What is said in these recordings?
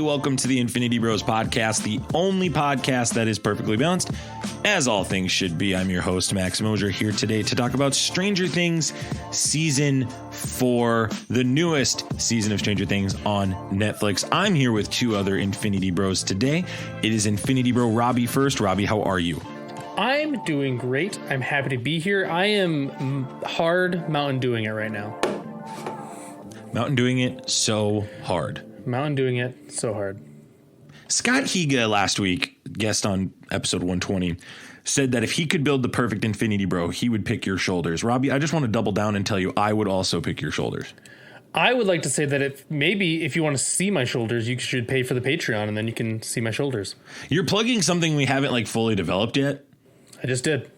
welcome to the Infinity Bros podcast, the only podcast that is perfectly balanced, as all things should be. I'm your host, Max Mosier, here today to talk about Stranger Things Season 4, the newest season of Stranger Things on Netflix. I'm here with two other Infinity Bros today. It is Infinity Bro Robbie first. Robbie, how are you? I'm doing great. I'm happy to be here. I am hard Mountain Dewing it right now. Mountain Dewing it so hard. Mountain Dewing it so hard. Scott Higa last week, guest on episode 120, said that if he could build the perfect Infinity Bro, he would pick your shoulders. Robbie, I just want to double down and tell you I would also pick your shoulders. I would like to say that if you want to see my shoulders, you should pay for the Patreon and then you can see my shoulders. You're plugging something we haven't fully developed yet? I just did.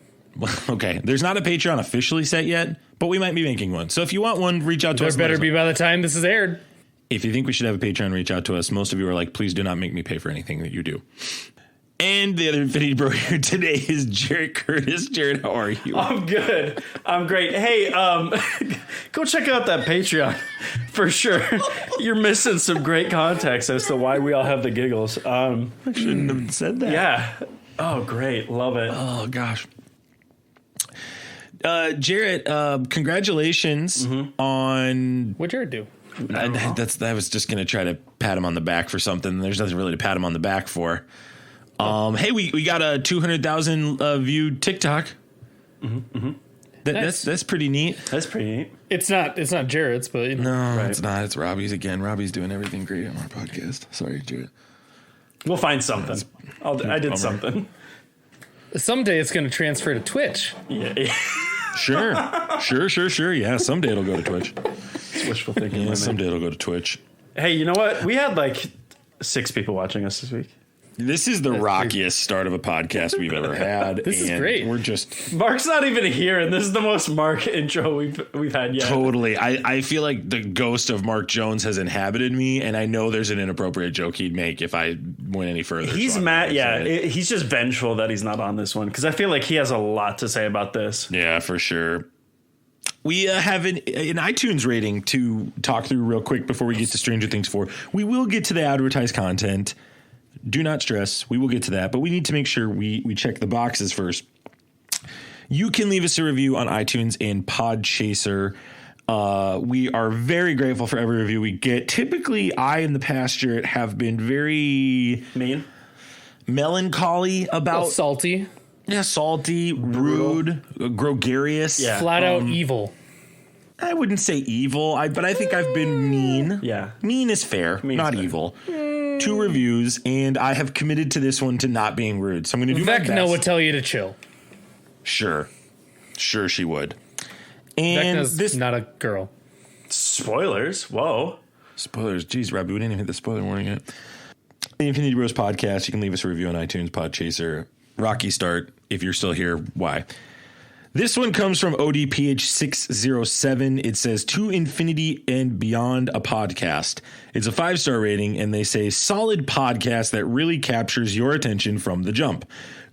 Okay, there's not a Patreon officially set yet, but we might be making one. So if you want one, reach out to us. There better be by the time this is aired. If you think we should have a Patreon, reach out to us. Most of you are like, please do not make me pay for anything that you do. And the other Infinity Bro here today is Jarret Curtis. Jarret, how are you? I'm good. I'm great. Hey, go check out that Patreon for sure. You're missing some great context as to why we all have the giggles. I shouldn't have said that. Yeah. Oh, great. Love it. Oh, gosh. Jarret, congratulations on... What'd Jarret do? I was just going to try to pat him on the back for something. There's nothing really to pat him on the back for. Hey, we got a 200,000 viewed TikTok. That's pretty neat. That's pretty neat. It's not Jarret's, but you know. No, Right. It's not. It's Robbie's again. Robbie's doing everything great on our podcast. Sorry, Jarret. We'll find something. I did something. Someday it's going to transfer to Twitch. Yeah. Sure. Yeah, someday it'll go to Twitch. It's wishful thinking. Yeah, someday it'll go to Twitch. Hey, you know what? We had 6 people watching us this week. This is the rockiest start of a podcast we've ever had. This is great. We're just Mark's not even here, and this is the most Mark intro we've had yet. totally. I feel like the ghost of Mark Jones has inhabited me, and I know there's an inappropriate joke he'd make if I went any further. He's mad. Yeah, he's just vengeful that he's not on this one because I feel like he has a lot to say about this. Yeah, for sure. We have an iTunes rating to talk through real quick before we get to Stranger Things 4. We will get to the advertised content. Do not stress. We will get to that, but we need to make sure we check the boxes first. You can leave us a review on iTunes and Podchaser. We are very grateful for every review we get. Typically, I in the past, Jarret, have been very melancholy about Salty. Yeah, salty, rude, gregarious. Yeah. Flat out evil. I wouldn't say evil, but I think I've been mean. Yeah. Mean is fair, not fair. evil. 2 reviews, and I have committed to this one to not being rude. So I'm going to do my best. Vecna would tell you to chill. Sure she would. And Vecna's this not a girl. Spoilers. Whoa. spoilers. Jeez, Robbie, we didn't even hit the spoiler warning yet. The Infinity Bros podcast. You can leave us a review on iTunes, Podchaser. Rocky start. If you're still here, why? This one comes from ODPH607. It says, To Infinity and Beyond, a podcast. It's a 5-star rating, and they say, solid podcast that really captures your attention from the jump.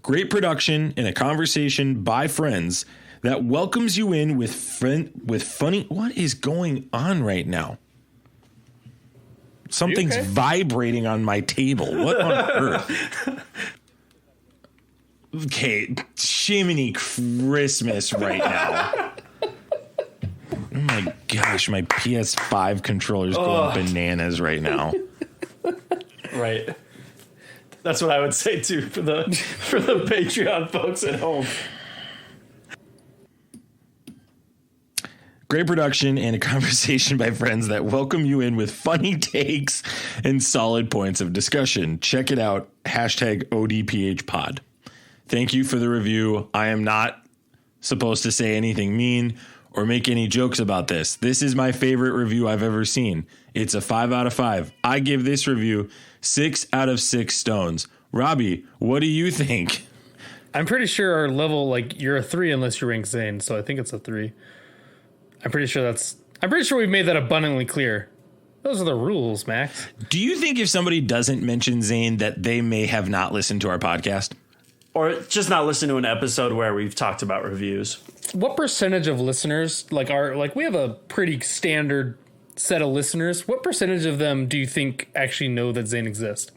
Great production and a conversation by friends that welcomes you in with funny... What is going on right now? Something's vibrating on my table. What on earth? Okay, Jiminy Christmas right now. Oh my gosh, my PS5 controller's going bananas right now. Right. That's what I would say too for the Patreon folks at home. Great production and a conversation by friends that welcome you in with funny takes and solid points of discussion. Check it out. #ODPHpod. Thank you for the review. I am not supposed to say anything mean or make any jokes about this. This is my favorite review I've ever seen. It's a 5 out of 5. I give this review 6 out of 6 stones. Robbie, what do you think? I'm pretty sure our level, you're a 3 unless you rank Zane, so I think it's a 3. I'm pretty sure we've made that abundantly clear. Those are the rules, Max. Do you think if somebody doesn't mention Zane that they may have not listened to our podcast? Or just not listen to an episode where we've talked about reviews. What percentage of listeners we have a pretty standard set of listeners, what percentage of them do you think actually know that Zane exists?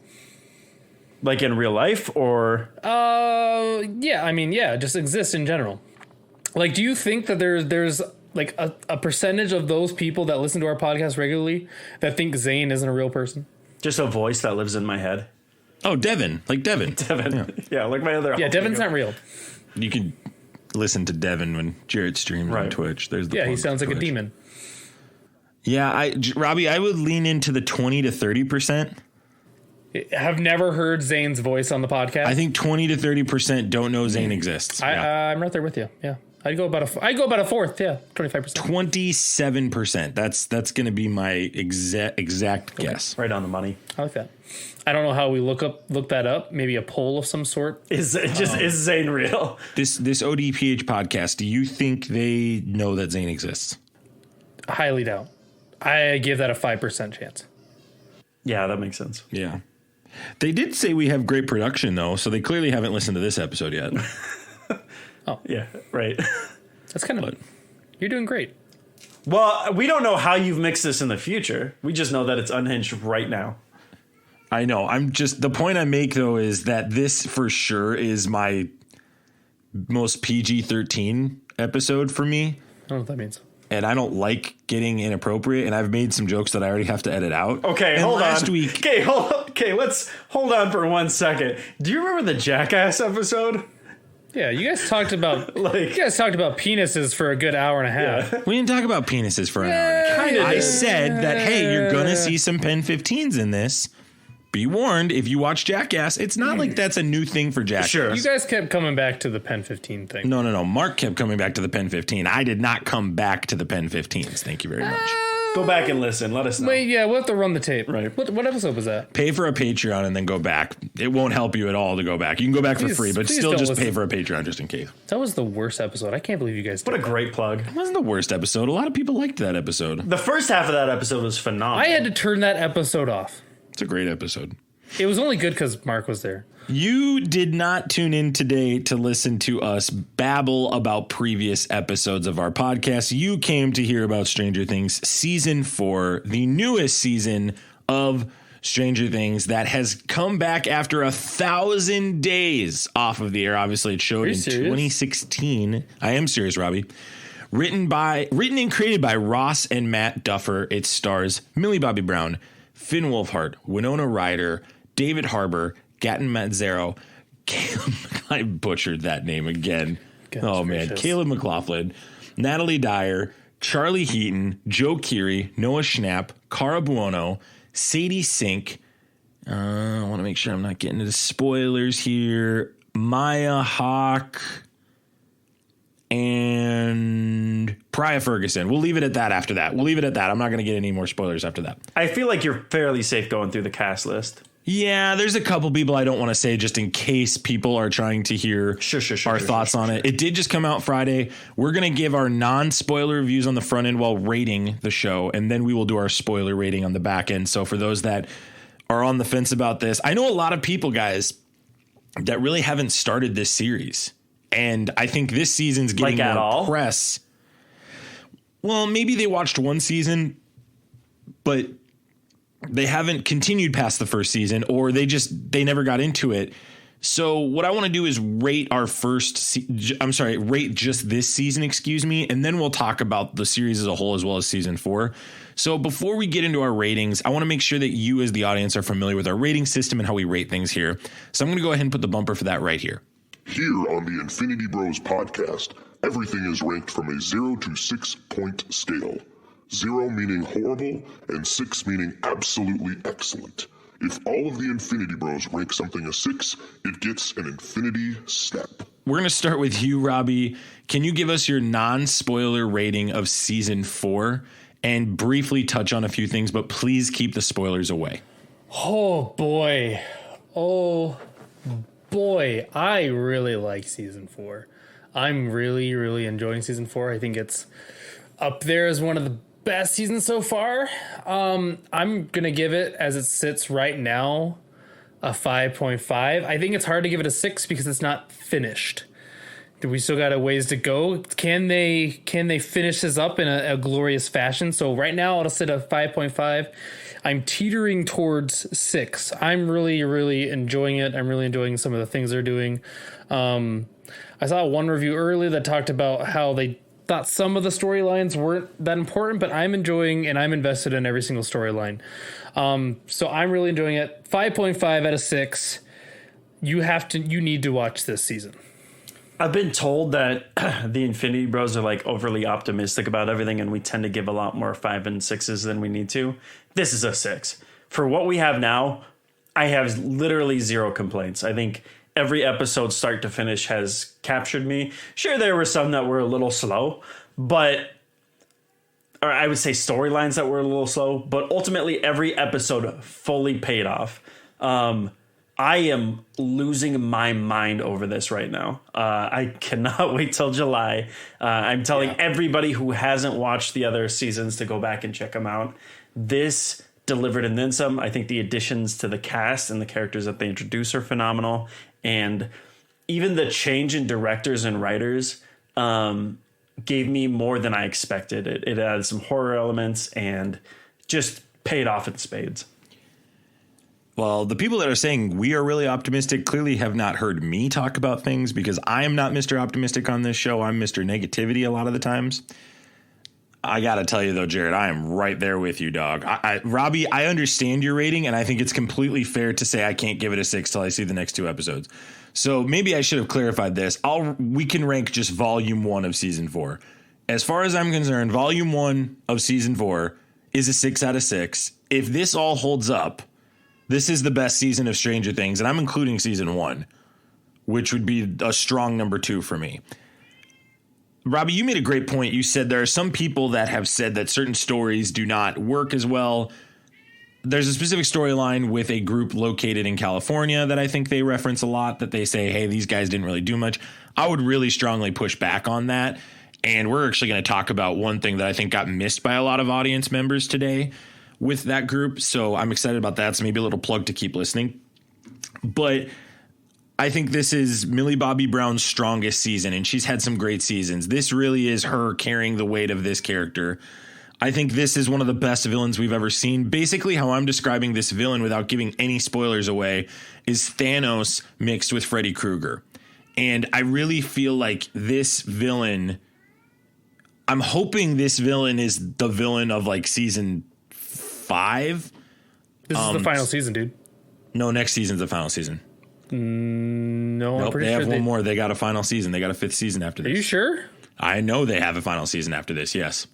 Like in real life, or Yeah, I mean, yeah, just exists in general. Like, do you think that there's like a percentage of those people that listen to our podcast regularly that think Zane isn't a real person? just a voice that lives in my head? Oh, Devin. Like Devin. Devin. Yeah, like my other. Yeah, Devin's not real. You can listen to Devin when Jarret streams on Twitch. There's the he sounds like a demon. Yeah, Robbie, I would lean into the 20 to 30%. Have never heard Zane's voice on the podcast. I think 20 to 30% don't know Zane exists. I'm right there with you. Yeah, I'd go about a fourth. Yeah, 25%. 27%. That's going to be my exact guess. Right on the money. I like that. I don't know how we look that up. Maybe a poll of some sort. Is Zane real? This ODPH podcast, do you think they know that Zane exists? Highly doubt. I give that a 5% chance. Yeah, that makes sense. Yeah. They did say we have great production, though, so they clearly haven't listened to this episode yet. Oh. Yeah, right. That's kind of... You're doing great. Well, we don't know how you've mixed this in the future. We just know that it's unhinged right now. I know. The point I make, though, is that this for sure is my most PG-13 episode for me. I don't know what that means. And I don't like getting inappropriate, and I've made some jokes that I already have to edit out. Okay, and hold last on. week. Okay, let's hold on for 1 second. Do you remember the Jackass episode? Yeah, you guys talked about penises for a good hour and a half. Yeah. We didn't talk about penises for an hour and a half. Kinda I did. said that, hey, you're going to see some Pen 15s in this. Be warned, if you watch Jackass, it's not like that's a new thing for Jackass. Sure. You guys kept coming back to the Pen 15 thing. No. Mark kept coming back to the Pen 15. I did not come back to the Pen 15s. Thank you very much. Go back and listen. Let us know. Wait, yeah, we'll have to run the tape. Right. What episode was that? Pay for a Patreon and then go back. It won't help you at all to go back. You can go back for free, but please still don't just listen. pay for a Patreon just in case. That was the worst episode. I can't believe you guys did What a that. great plug. It wasn't the worst episode. A lot of people liked that episode. The first half of that episode was phenomenal. I had to turn that episode off. It's a great episode. It was only good because Mark was there. You did not tune in today to listen to us babble about previous episodes of our podcast. You came to hear about Stranger Things Season 4, the newest season of Stranger Things that has come back after 1,000 days off of the air. Obviously, it showed in serious? 2016. I am serious, Robbie. Written and created by Ross and Matt Duffer. It stars Millie Bobby Brown, Finn Wolfhard, Winona Ryder, David Harbour, Gatton Mazzaro, I butchered that name again. Goodness gracious. Caleb McLaughlin, Natalie Dyer, Charlie Heaton, Joe Keery, Noah Schnapp, Cara Buono, Sadie Sink. I want to make sure I'm not getting into spoilers here. Maya Hawk and Priya Ferguson. We'll leave it at that after that. I'm not going to get any more spoilers after that. I feel like you're fairly safe going through the cast list. Yeah, there's a couple people I don't want to say just in case people are trying to hear our thoughts on it. It did just come out Friday. We're going to give our non-spoiler reviews on the front end while rating the show, and then we will do our spoiler rating on the back end. So for those that are on the fence about this, I know a lot of people, guys, that really haven't started this series. And I think this season's getting more press. Well, maybe they watched one season, but they haven't continued past the first season, or they never got into it. So what I want to do is rate rate just this season, and then we'll talk about the series as a whole as well as season 4. So before we get into our ratings, I want to make sure that you as the audience are familiar with our rating system and how we rate things here. So I'm going to go ahead and put the bumper for that right here. Here on the Infinity Bros podcast, everything is ranked from a 0 to 6 point scale. 0 meaning horrible, and 6 meaning absolutely excellent. If all of the Infinity Bros rank something a 6, it gets an infinity step. We're going to start with you, Robbie. Can you give us your non-spoiler rating of season 4 and briefly touch on a few things, but please keep the spoilers away? Oh, boy. I really like season 4. I'm really, really enjoying season 4. I think it's up there as one of the best seasons so far. I'm going to give it, as it sits right now, a 5.5. I think it's hard to give it a 6 because it's not finished. We still got a ways to go. Can they finish this up in a glorious fashion? So right now I'll sit at 5.5. I'm teetering towards 6. I'm really, really enjoying it. I'm really enjoying some of the things they're doing. I saw one review earlier that talked about how they thought some of the storylines weren't that important, but I'm enjoying and I'm invested in every single storyline. So I'm really enjoying it. 5.5 out of 6. You need to watch this season. I've been told that the Infinity Bros are like overly optimistic about everything, and we tend to give a lot more 5 and 6s than we need to. This is a 6. For what we have now, I have literally 0 complaints. I think every episode, start to finish, has captured me. Sure, there were some that were a little slow, or I would say storylines that were a little slow, but ultimately every episode fully paid off. I am losing my mind over this right now. I cannot wait till July. I'm telling everybody who hasn't watched the other seasons to go back and check them out. This delivered and then some. I think the additions to the cast and the characters that they introduce are phenomenal. And even the change in directors and writers gave me more than I expected. It added some horror elements and just paid off in spades. Well, the people that are saying we are really optimistic clearly have not heard me talk about things, because I am not Mr. Optimistic on this show. I'm Mr. Negativity a lot of the times. I got to tell you, though, Jarret, I am right there with you, dog. Robbie, I understand your rating, and I think it's completely fair to say I can't give it a 6 till I see the next 2 episodes. So maybe I should have clarified this. We can rank just volume 1 of season 4. As far as I'm concerned, volume 1 of season 4 is a 6 out of 6. If this all holds up, this is the best season of Stranger Things, and I'm including season 1, which would be a strong number 2 for me. Robbie, you made a great point. You said there are some people that have said that certain stories do not work as well. There's a specific storyline with a group located in California that I think they reference a lot, that they say, hey, these guys didn't really do much. I would really strongly push back on that. And we're actually going to talk about one thing that I think got missed by a lot of audience members today with that group. So I'm excited about that. So maybe a little plug to keep listening. But I think this is Millie Bobby Brown's strongest season, and she's had some great seasons. This really is her carrying the weight of this character. I think this is one of the best villains we've ever seen. Basically, how I'm describing this villain without giving any spoilers away is Thanos mixed with Freddy Krueger. And I really feel like this villain, I'm hoping this villain is the villain of like season 5. This is the final season, dude. No, next season's the final season. No, nope, I'm pretty they sure have one more. They got a final season. They got a 5th season after this. Are you sure? I know they have a final season after this. Yes.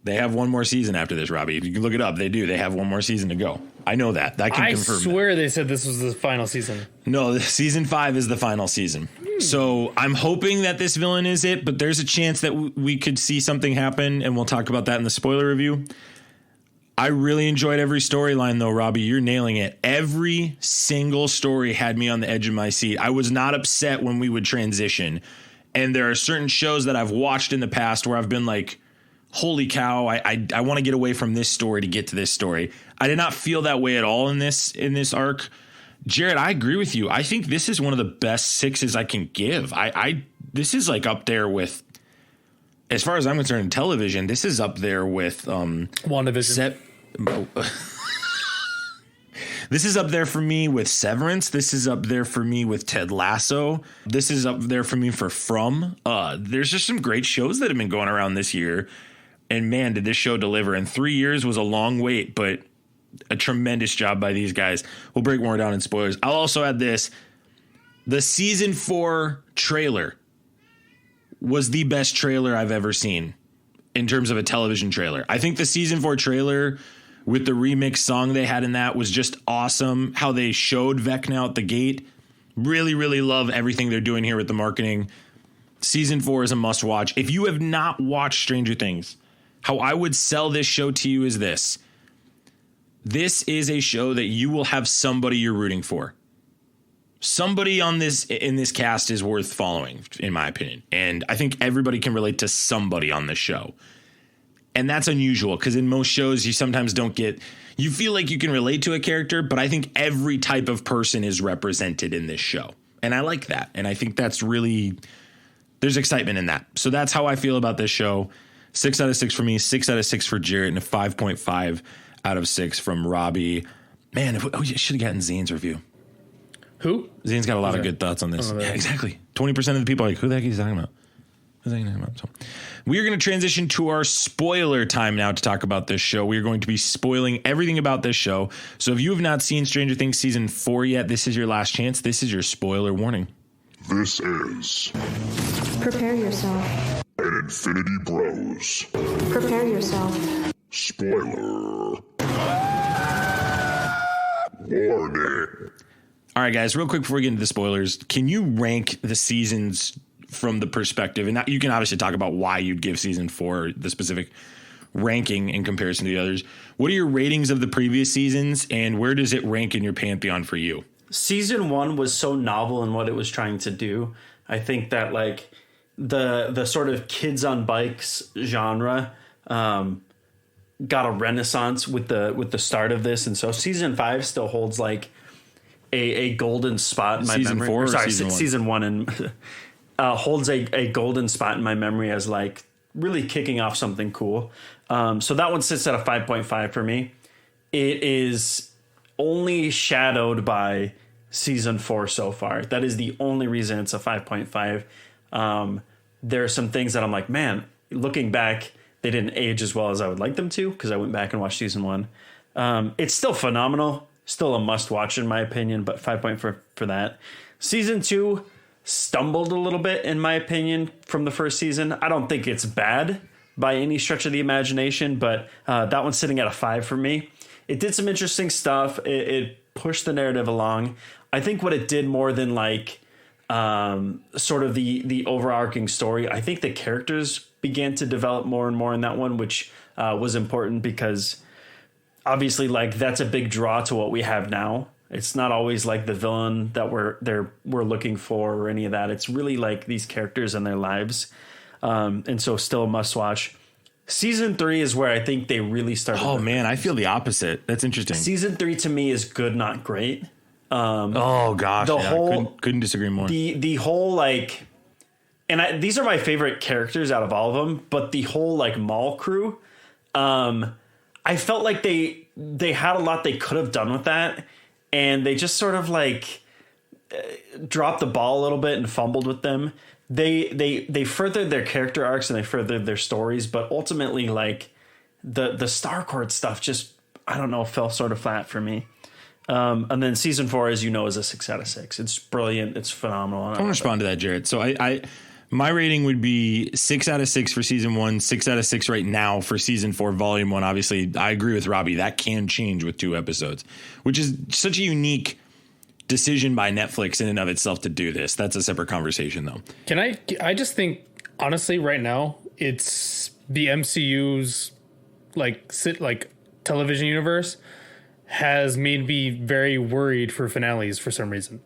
They have one more season after this, Robbie. You can look it up. They do. They have one more season to go. I know that. I can confirm. I swear they said this was the final season. No, season 5 is the final season. So I'm hoping that this villain is it, but there's a chance that we could see something happen, and we'll talk about that in the spoiler review. I really enjoyed every storyline, though, Robbie. You're nailing it. Every single story had me on the edge of my seat. I was not upset when we would transition. And there are certain shows that I've watched in the past where I've been like, holy cow, I want to get away from this story to get to this story. I did not feel that way at all in this arc. Jarret, I agree with you. I think this is one of the best 6s I can give. This is like up there with, as far as I'm concerned, in television, this is up there with WandaVision. This is up there for me with Severance. This is up there for me with Ted Lasso. This is up there for me for From. There's just some great shows that have been going around this year. And man, did this show deliver. And 3 years was a long wait, but a tremendous job by these guys. We'll break more down in spoilers. I'll also add this. The season 4 trailer was the best trailer I've ever seen in terms of a television trailer. I think the season 4 trailer with the remix song they had in that was just awesome. How they showed Vecna out the gate. Really, really love everything they're doing here with the marketing. Season 4 is a must watch. If you have not watched Stranger Things, how I would sell this show to you is this. This is a show that you will have somebody you're rooting for. Somebody in this cast is worth following, in my opinion. And I think everybody can relate to somebody on this show. And that's unusual because in most shows you sometimes you feel like you can relate to a character, but I think every type of person is represented in this show. And I like that. And I think that's really there's excitement in that. So that's how I feel about this show. 6 out of 6 for me, 6 out of 6 for Jarret, and a 5.5 out of 6 from Robbie. Man, we should have gotten Zane's review. Who? Zane's got a lot of good thoughts on this. Yeah, exactly. 20% of the people are like, who the heck is he talking about? So we are going to transition to our spoiler time now to talk about this show. We are going to be spoiling everything about this show. So if you have not seen Stranger Things season 4 yet, this is your last chance. This is your spoiler warning. This is Prepare yourself. an Infinity Bros Prepare yourself. spoiler warning. All right, guys, real quick before we get into the spoilers, can you rank the seasons from the perspective? And you can obviously talk about why you'd give season 4 the specific ranking in comparison to the others. What are your ratings of the previous seasons, and where does it rank in your pantheon for you? Season 1 was so novel in what it was trying to do. I think that like the sort of kids on bikes genre got a renaissance with the start of this, and so season 5 still holds like a golden spot in my Season memory. 4 or Sorry, season 1? 1 and holds a golden spot in my memory as like really kicking off something cool. So that one sits at a 5.5 for me. It is only shadowed by season 4 so far. That is the only reason it's a 5.5. There are some things that I'm like, man, looking back, they didn't age as well as I would like them to, because I went back and watched season 1. It's still phenomenal, still a must watch in my opinion, but 5.4 for that. Season 2 stumbled a little bit in my opinion from the first season. I don't think it's bad by any stretch of the imagination, but that one's sitting at a 5 for me. It did some interesting stuff. It pushed the narrative along. I think what it did more than like sort of the overarching story, I think the characters began to develop more and more in that one, which was important because obviously like that's a big draw to what we have now. It's not always like the villain that we're looking for or any of that. It's really like these characters and their lives. And so still a must watch. Season 3 is where I think they really started. Oh man, I feel the opposite. That's interesting. Season 3 to me is good, not great. Oh gosh, the yeah, whole couldn't disagree more. The whole like, and these are my favorite characters out of all of them, but the whole like mall crew, I felt like they had a lot they could have done with that, and they just sort of like dropped the ball a little bit and fumbled with them. They furthered their character arcs and they furthered their stories, but ultimately like the Starcourt stuff just, I don't know, fell sort of flat for me. And then season 4, as you know, is a 6 out of 6. It's brilliant. It's phenomenal. I want to respond to that, Jarret. So my rating would be 6 out of 6 for season 1, 6 out of 6 right now for season 4, volume 1. Obviously, I agree with Robbie. That can change with 2 episodes, which is such a unique decision by Netflix in and of itself to do this. That's a separate conversation, though. I just think, honestly, right now, it's the MCU's television universe has made me very worried for finales for some reason,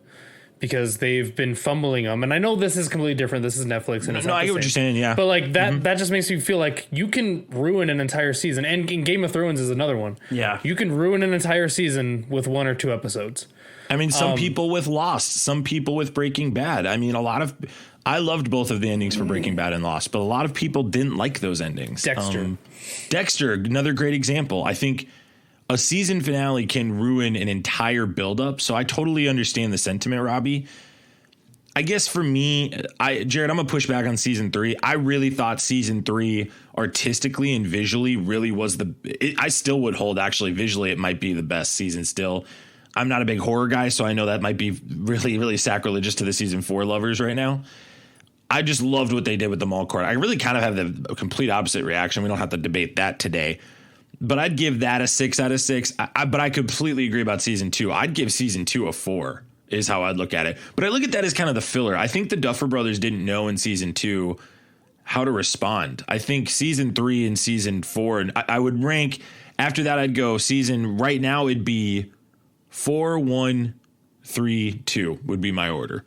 because they've been fumbling them. And I know this is completely different. This is Netflix. And I get what you're saying. Yeah. But like that just makes me feel like you can ruin an entire season. And Game of Thrones is another one. Yeah. You can ruin an entire season with 1 or 2 episodes. I mean, some people with Lost, some people with Breaking Bad. I mean, I loved both of the endings for Breaking Bad and Lost, but a lot of people didn't like those endings. Dexter, another great example. I think a season finale can ruin an entire buildup. So I totally understand the sentiment, Robbie. I guess for me, Jarret, I'm going to push back on season 3. I really thought season 3 artistically and visually really was I still would hold, actually, visually, it might be the best season still. I'm not a big horror guy, so I know that might be really, really sacrilegious to the season 4 lovers right now. I just loved what they did with the mall court. I really kind of have the complete opposite reaction. We don't have to debate that today. But I'd give that a 6 out of 6. But I completely agree about season 2. I'd give season 2 a 4 is how I'd look at it. But I look at that as kind of the filler. I think the Duffer Brothers didn't know in season 2 how to respond. I think season 3 and season 4, and I would rank after that. I'd go right now it'd be 4, 1, 3, 2 would be my order.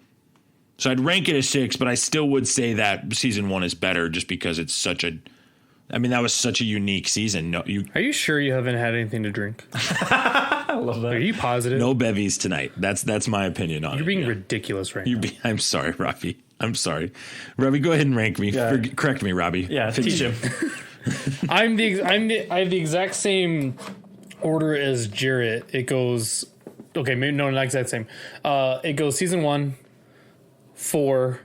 So I'd rank it as 6, but I still would say that season 1 is better just because it's that was such a unique season. No, Are you sure you haven't had anything to drink? I love Are that. you positive? No bevies tonight. That's my opinion on it. You're being ridiculous right now. I'm sorry, Robbie. I'm sorry. Robbie, go ahead and rank me. Yeah. Correct me, Robbie. Yeah, teach him. I have the exact same order as Jarret. It goes okay, maybe no, not exact same. It goes season 1, 4,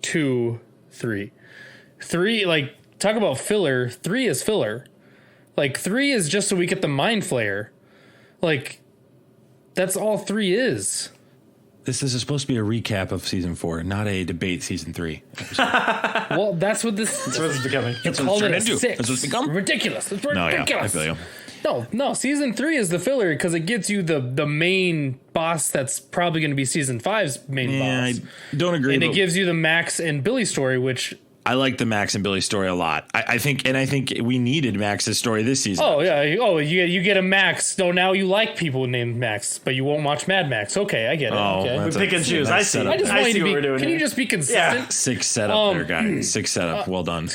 2, 3. 3, like, talk about filler. 3 is filler. Like, 3 is just so we get the mind flayer. Like, that's all 3 is. This is supposed to be a recap of season 4, not a debate season 3. Well, that's what this. That's what it's becoming. It's called it a into. 6. That's what it's become. Ridiculous. It's No, ridiculous. yeah, I feel you. No, season 3 is the filler because it gets you the main boss that's probably going to be season 5's main Yeah, boss. I don't agree. And it but gives you the Max and Billy story, which I like the Max and Billy story a lot. I think we needed Max's story this season. you get a Max. So now you like people named Max, but you won't watch Mad Max. Okay, I get it. Okay. that's We pick and choose. that's I see. setup. I just there. want you to what we're be. doing Can here. you just be consistent? Sick setup there, guy. Sick setup. Well done.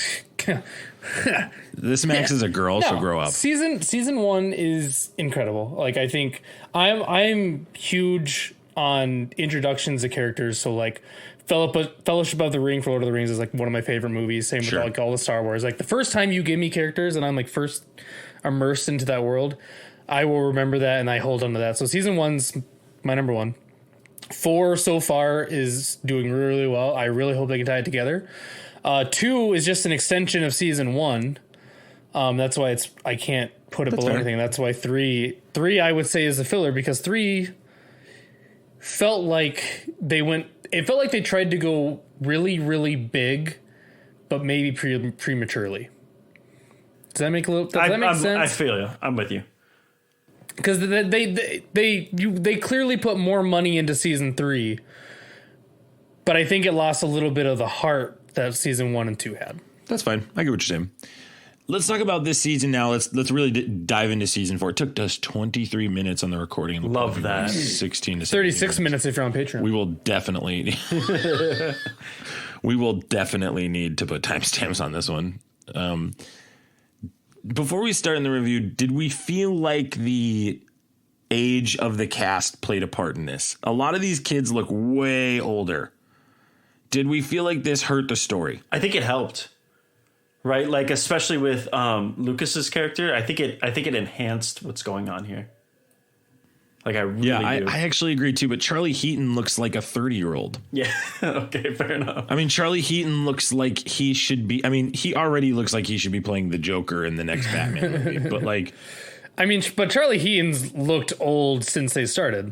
This Max is a girl, so grow up. Season 1 is incredible. Like, I think I'm huge on introductions to characters. So like Fellowship of the Ring for Lord of the Rings is like one of my favorite movies. Same Sure. with like all the Star Wars. Like the first time you give me characters and I'm like first immersed into that world, I will remember that and I hold on to that. So season 1's my number 1. 4 so far is doing really well. I really hope they can tie it together. 2 is just an extension of season 1. That's why I can't put it below fair. anything. That's why 3 I would say is the filler because 3 felt like it felt like they tried to go really, really big, but maybe prematurely. Does that make sense? I feel you. I'm with you. Because they clearly put more money into season 3, but I think it lost a little bit of the heart that season 1 and 2 had. That's fine. I get what you're saying. Let's talk about this season now. Let's really dive into season 4. It took us 23 minutes on the recording. Love that. 16 to 36 minutes if you're on Patreon. We will definitely need to put timestamps on this one. Before we start in the review, did we feel like the age of the cast played a part in this? A lot of these kids look way older. Did we feel like this hurt the story? I think it helped. Right? Like especially with Lucas's character, I think it enhanced what's going on here. Like I really do. I actually agree too, but Charlie Heaton looks like a 30-year-old. Yeah. Okay, fair enough. I mean, Charlie Heaton looks like he should be. I mean, he already looks like he should be playing the Joker in the next Batman movie. But like, I mean, but Charlie Heaton's looked old since they started.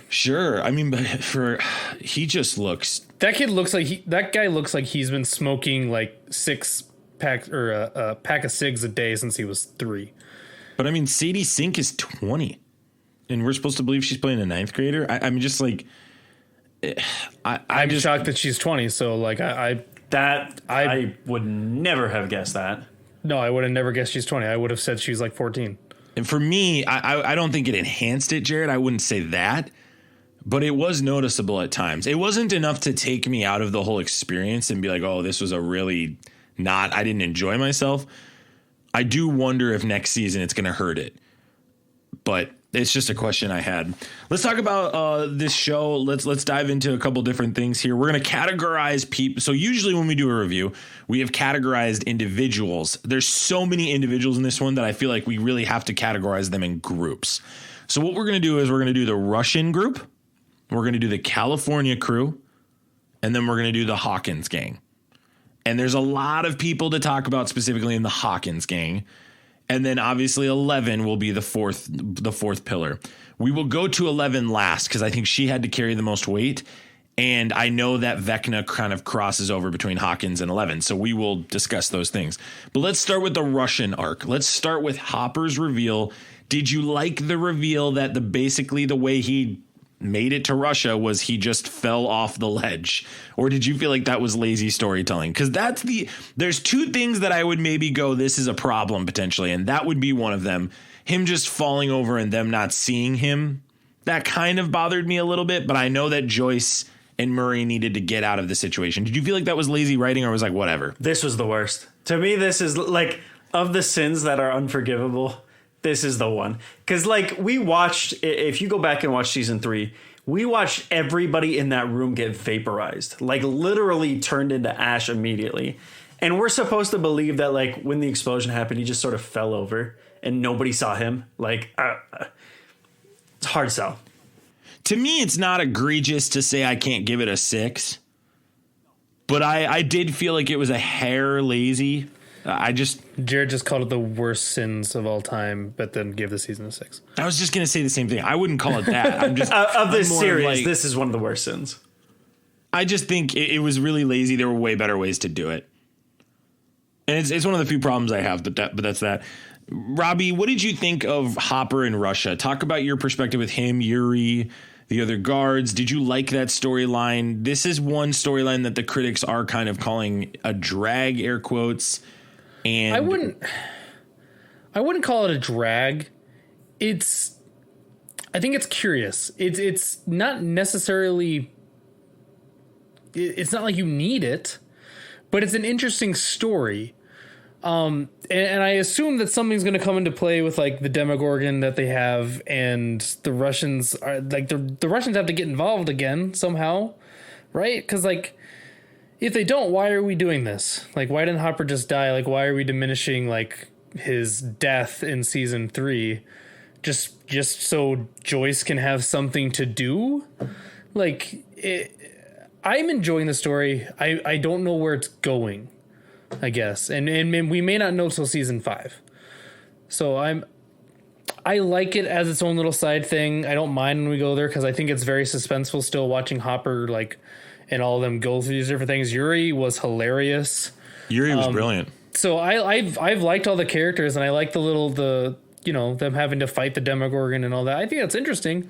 sure. I mean, but he just looks. That guy looks like he's been smoking like 6 packs or a pack of cigs a day since he was 3. But I mean, Sadie Sink is 20, and we're supposed to believe she's playing a 9th grader. I'm just like, I'm just shocked that she's 20. So like I would never have guessed that. No, I would have never guessed she's 20. I would have said she's like 14. And for me, I don't think it enhanced it, Jared. I wouldn't say that, but it was noticeable at times. It wasn't enough to take me out of the whole experience and be like, oh, this was I didn't enjoy myself. I do wonder if next season it's going to hurt it, but it's just a question I had. Let's talk about this show. Let's dive into a couple different things here. We're going to categorize people. So usually when we do a review, we have categorized individuals. There's so many individuals in this one that I feel like we really have to categorize them in groups. So what we're going to do is we're going to do the Russian group. We're going to do the California crew. And then we're going to do the Hawkins gang. And there's a lot of people to talk about specifically in the Hawkins gang. And then obviously 11 will be the fourth pillar. We will go to 11 last because I think she had to carry the most weight. And I know that Vecna kind of crosses over between Hawkins and 11. So we will discuss those things. But let's start with the Russian arc. Let's start with Hopper's reveal. Did you like the reveal that basically the way he made it to Russia was he just fell off the ledge? Or did you feel like that was lazy storytelling? Because there's 2 things that I would maybe go, this is a problem potentially, and that would be one of them. Him just falling over and them not seeing him. That kind of bothered me a little bit, but I know that Joyce and Murray needed to get out of the situation. Did you feel like that was lazy writing or was like whatever? This was the worst. To me, this is like, of the sins that are unforgivable, this is the one. Because, like, we watched, if you go back and watch season 3, we watched everybody in that room get vaporized, like literally turned into ash immediately. And we're supposed to believe that, like, when the explosion happened, he just sort of fell over and nobody saw him. Like, it's hard sell. To me, it's not egregious to say I can't give it a 6, but I did feel like it was a hair lazy. Jared just called it the worst sins of all time, but then give the season a 6. I was just going to say the same thing. I wouldn't call it that. I'm just of this series, like, this is one of the worst sins. I just think it was really lazy. There were way better ways to do it. And it's one of the few problems I have, but that's that. Robbie, what did you think of Hopper in Russia? Talk about your perspective with him, Yuri, the other guards. Did you like that storyline? This is one storyline that the critics are kind of calling a drag, air quotes. And I wouldn't call it a drag. I think it's curious. It's not necessarily, it's not like you need it, but it's an interesting story. And I assume that something's going to come into play with, like, the Demogorgon that they have, and the Russians are like, the Russians have to get involved again somehow, right? Because, like, if they don't, why are we doing this? Like, why didn't Hopper just die? Like, why are we diminishing, like, his death in season 3 just so Joyce can have something to do? Like, I'm enjoying the story. I don't know where it's going, I guess. And we may not know till season 5. So I like it as its own little side thing. I don't mind when we go there, because I think it's very suspenseful still watching Hopper, like, and all of them go through these different things. Yuri was hilarious. Yuri was brilliant. So I've liked all the characters, and I like them having to fight the Demogorgon and all that. I think that's interesting.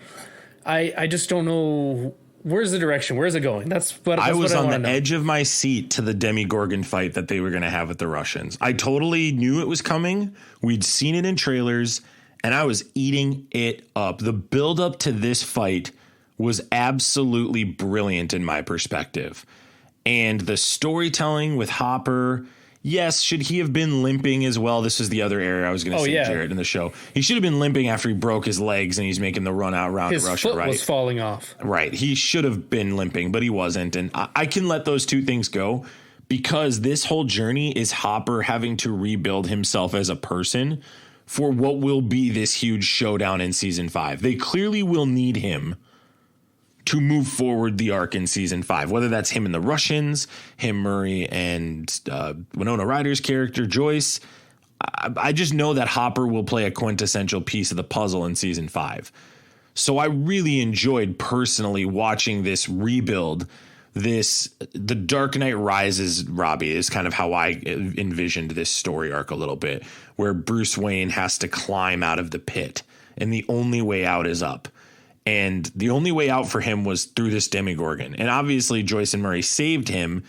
I just don't know, where's the direction? Where's it going? That's what I was on the edge of my seat to the Demogorgon fight that they were going to have with the Russians. I totally knew it was coming. We'd seen it in trailers, and I was eating it up. The build up to this fight was absolutely brilliant in my perspective. And the storytelling with Hopper, yes, should he have been limping as well? This is the other area I was going to say, Jared, in the show. He should have been limping after he broke his legs and he's making the run out around Russia, right? His foot was falling off. Right. He should have been limping, but he wasn't. And I can let those two things go, because this whole journey is Hopper having to rebuild himself as a person for what will be this huge showdown in season 5. They clearly will need him to move forward the arc in season 5, whether that's him and the Russians, him, Murray, and Winona Ryder's character, Joyce. I just know that Hopper will play a quintessential piece of the puzzle in season 5. So I really enjoyed personally watching this rebuild. The Dark Knight Rises, Robbie, is kind of how I envisioned this story arc a little bit, where Bruce Wayne has to climb out of the pit, and the only way out is up. And the only way out for him was through this Demogorgon. And obviously Joyce and Murray saved him,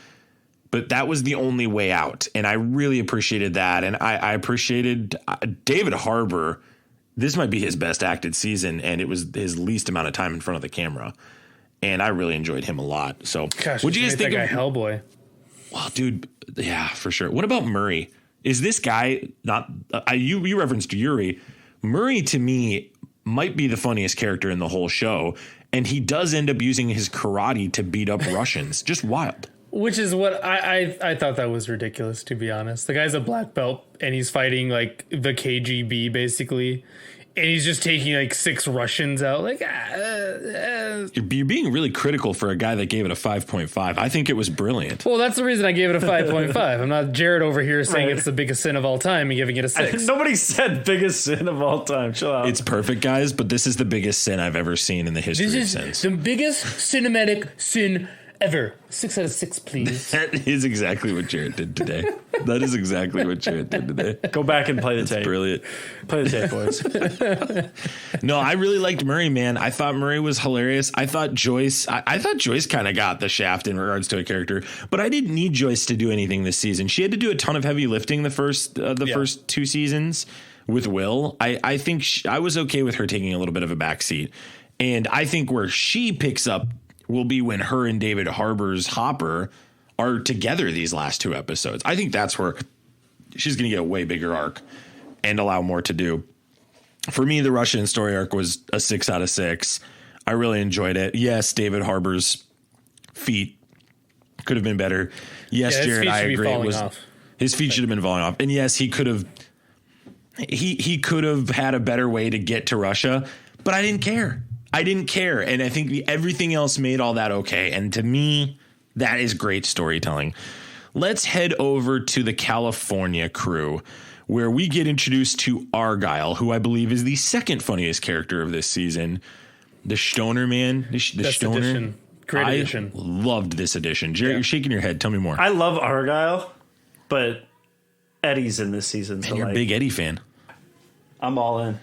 but that was the only way out. And I really appreciated that. And I appreciated David Harbour. This might be his best acted season, and it was his least amount of time in front of the camera. And I really enjoyed him a lot. So what'd you guys think of Hellboy? Well, dude, yeah, for sure. What about Murray? Is this guy not you referenced Yuri. Murray, to me, might be the funniest character in the whole show, and he does end up using his karate to beat up Russians. Just wild. Which is what I thought that was ridiculous, to be honest. The guy's a black belt, and he's fighting, like, the KGB, basically, and he's just taking, like, 6 Russians out. Like, You're being really critical for a guy that gave it a 5.5. I think it was brilliant. Well, that's the reason I gave it a 5.5. I'm not Jared over here saying it's the biggest sin of all time and giving it a 6. Nobody said biggest sin of all time. Chill out. It's perfect, guys, but this is the biggest sin I've ever seen in the history of sins. The biggest cinematic sin ever. 6 out of 6, please. That is exactly what Jared did today. That is exactly what Jared did today. Go back and play the tape. Brilliant. Play the tape, boys. No, I really liked Murray, man. I thought Murray was hilarious. I thought Joyce kind of got the shaft in regards to a character, but I didn't need Joyce to do anything this season. She had to do a ton of heavy lifting the first 2 seasons with Will. I think I was okay with her taking a little bit of a backseat. And I think where she picks up will be when her and David Harbour's Hopper are together these last 2 episodes. I think that's where she's going to get a way bigger arc and allow more to do. For me, the Russian story arc was a 6 out of 6. I really enjoyed it. Yes, David Harbour's feet could have been better. Yes, Jarret, I agree. His feet should have been falling off. And yes, he could have had a better way to get to Russia, but I didn't care. And I think everything else made all that okay. And to me, that is great storytelling. Let's head over to the California crew, where we get introduced to Argyle, who I believe is the second funniest character of this season. The Stoner man. The Stoner. Edition. Great edition. I loved this edition. Jarret, you're shaking your head. Tell me more. I love Argyle, but Eddie's in this season. Man, you're a big Eddie fan. I'm all in.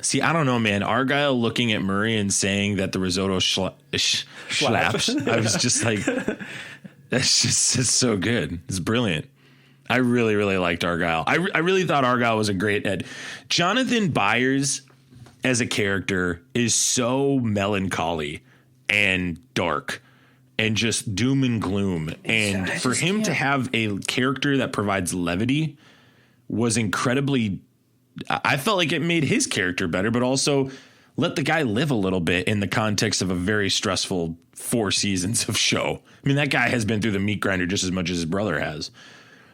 See, I don't know, man. Argyle looking at Murray and saying that the risotto slaps. I was just like, it's so good. It's brilliant. I really, really liked Argyle. I really thought Argyle was a great Ed. Jonathan Byers as a character is so melancholy and dark and just doom and gloom. And for him to have a character that provides levity was incredibly, I felt like it made his character better, but also let the guy live a little bit in the context of a very stressful 4 seasons of show. I mean, that guy has been through the meat grinder just as much as his brother has.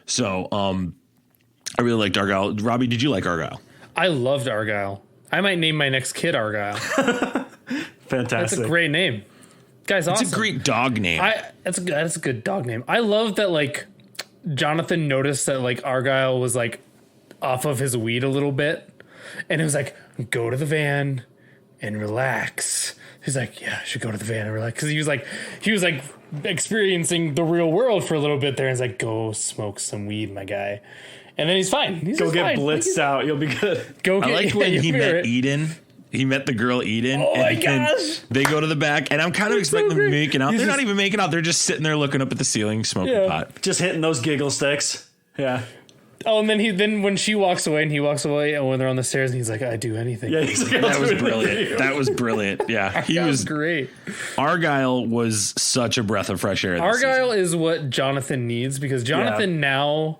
So I really liked Argyle. Robbie, did you like Argyle? I loved Argyle. I might name my next kid Argyle. Fantastic. That's a great name. Guy's awesome. It's a great dog name. That's a good dog name. I love that, like, Jonathan noticed that, like, Argyle was, like, off of his weed a little bit. And it was like, go to the van and relax. He's like, yeah, I should go to the van and relax. Because he was like experiencing the real world for a little bit there. And he's like, go smoke some weed, my guy. And then he's fine. Go get blitzed out. You'll be good. I liked when he met Eden. He met the girl Eden. Oh my gosh. They go to the back, and I'm kind of expecting them to be making out. They're not even making out. They're just sitting there looking up at the ceiling, smoking pot. Just hitting those giggle sticks. Yeah. Oh, and then when she walks away and he walks away, and when they're on the stairs, and he's like, I'd do anything. Yeah, that was brilliant. That was brilliant. Yeah. He was great. Argyle was such a breath of fresh air. Argyle is what Jonathan needs, because Jonathan now,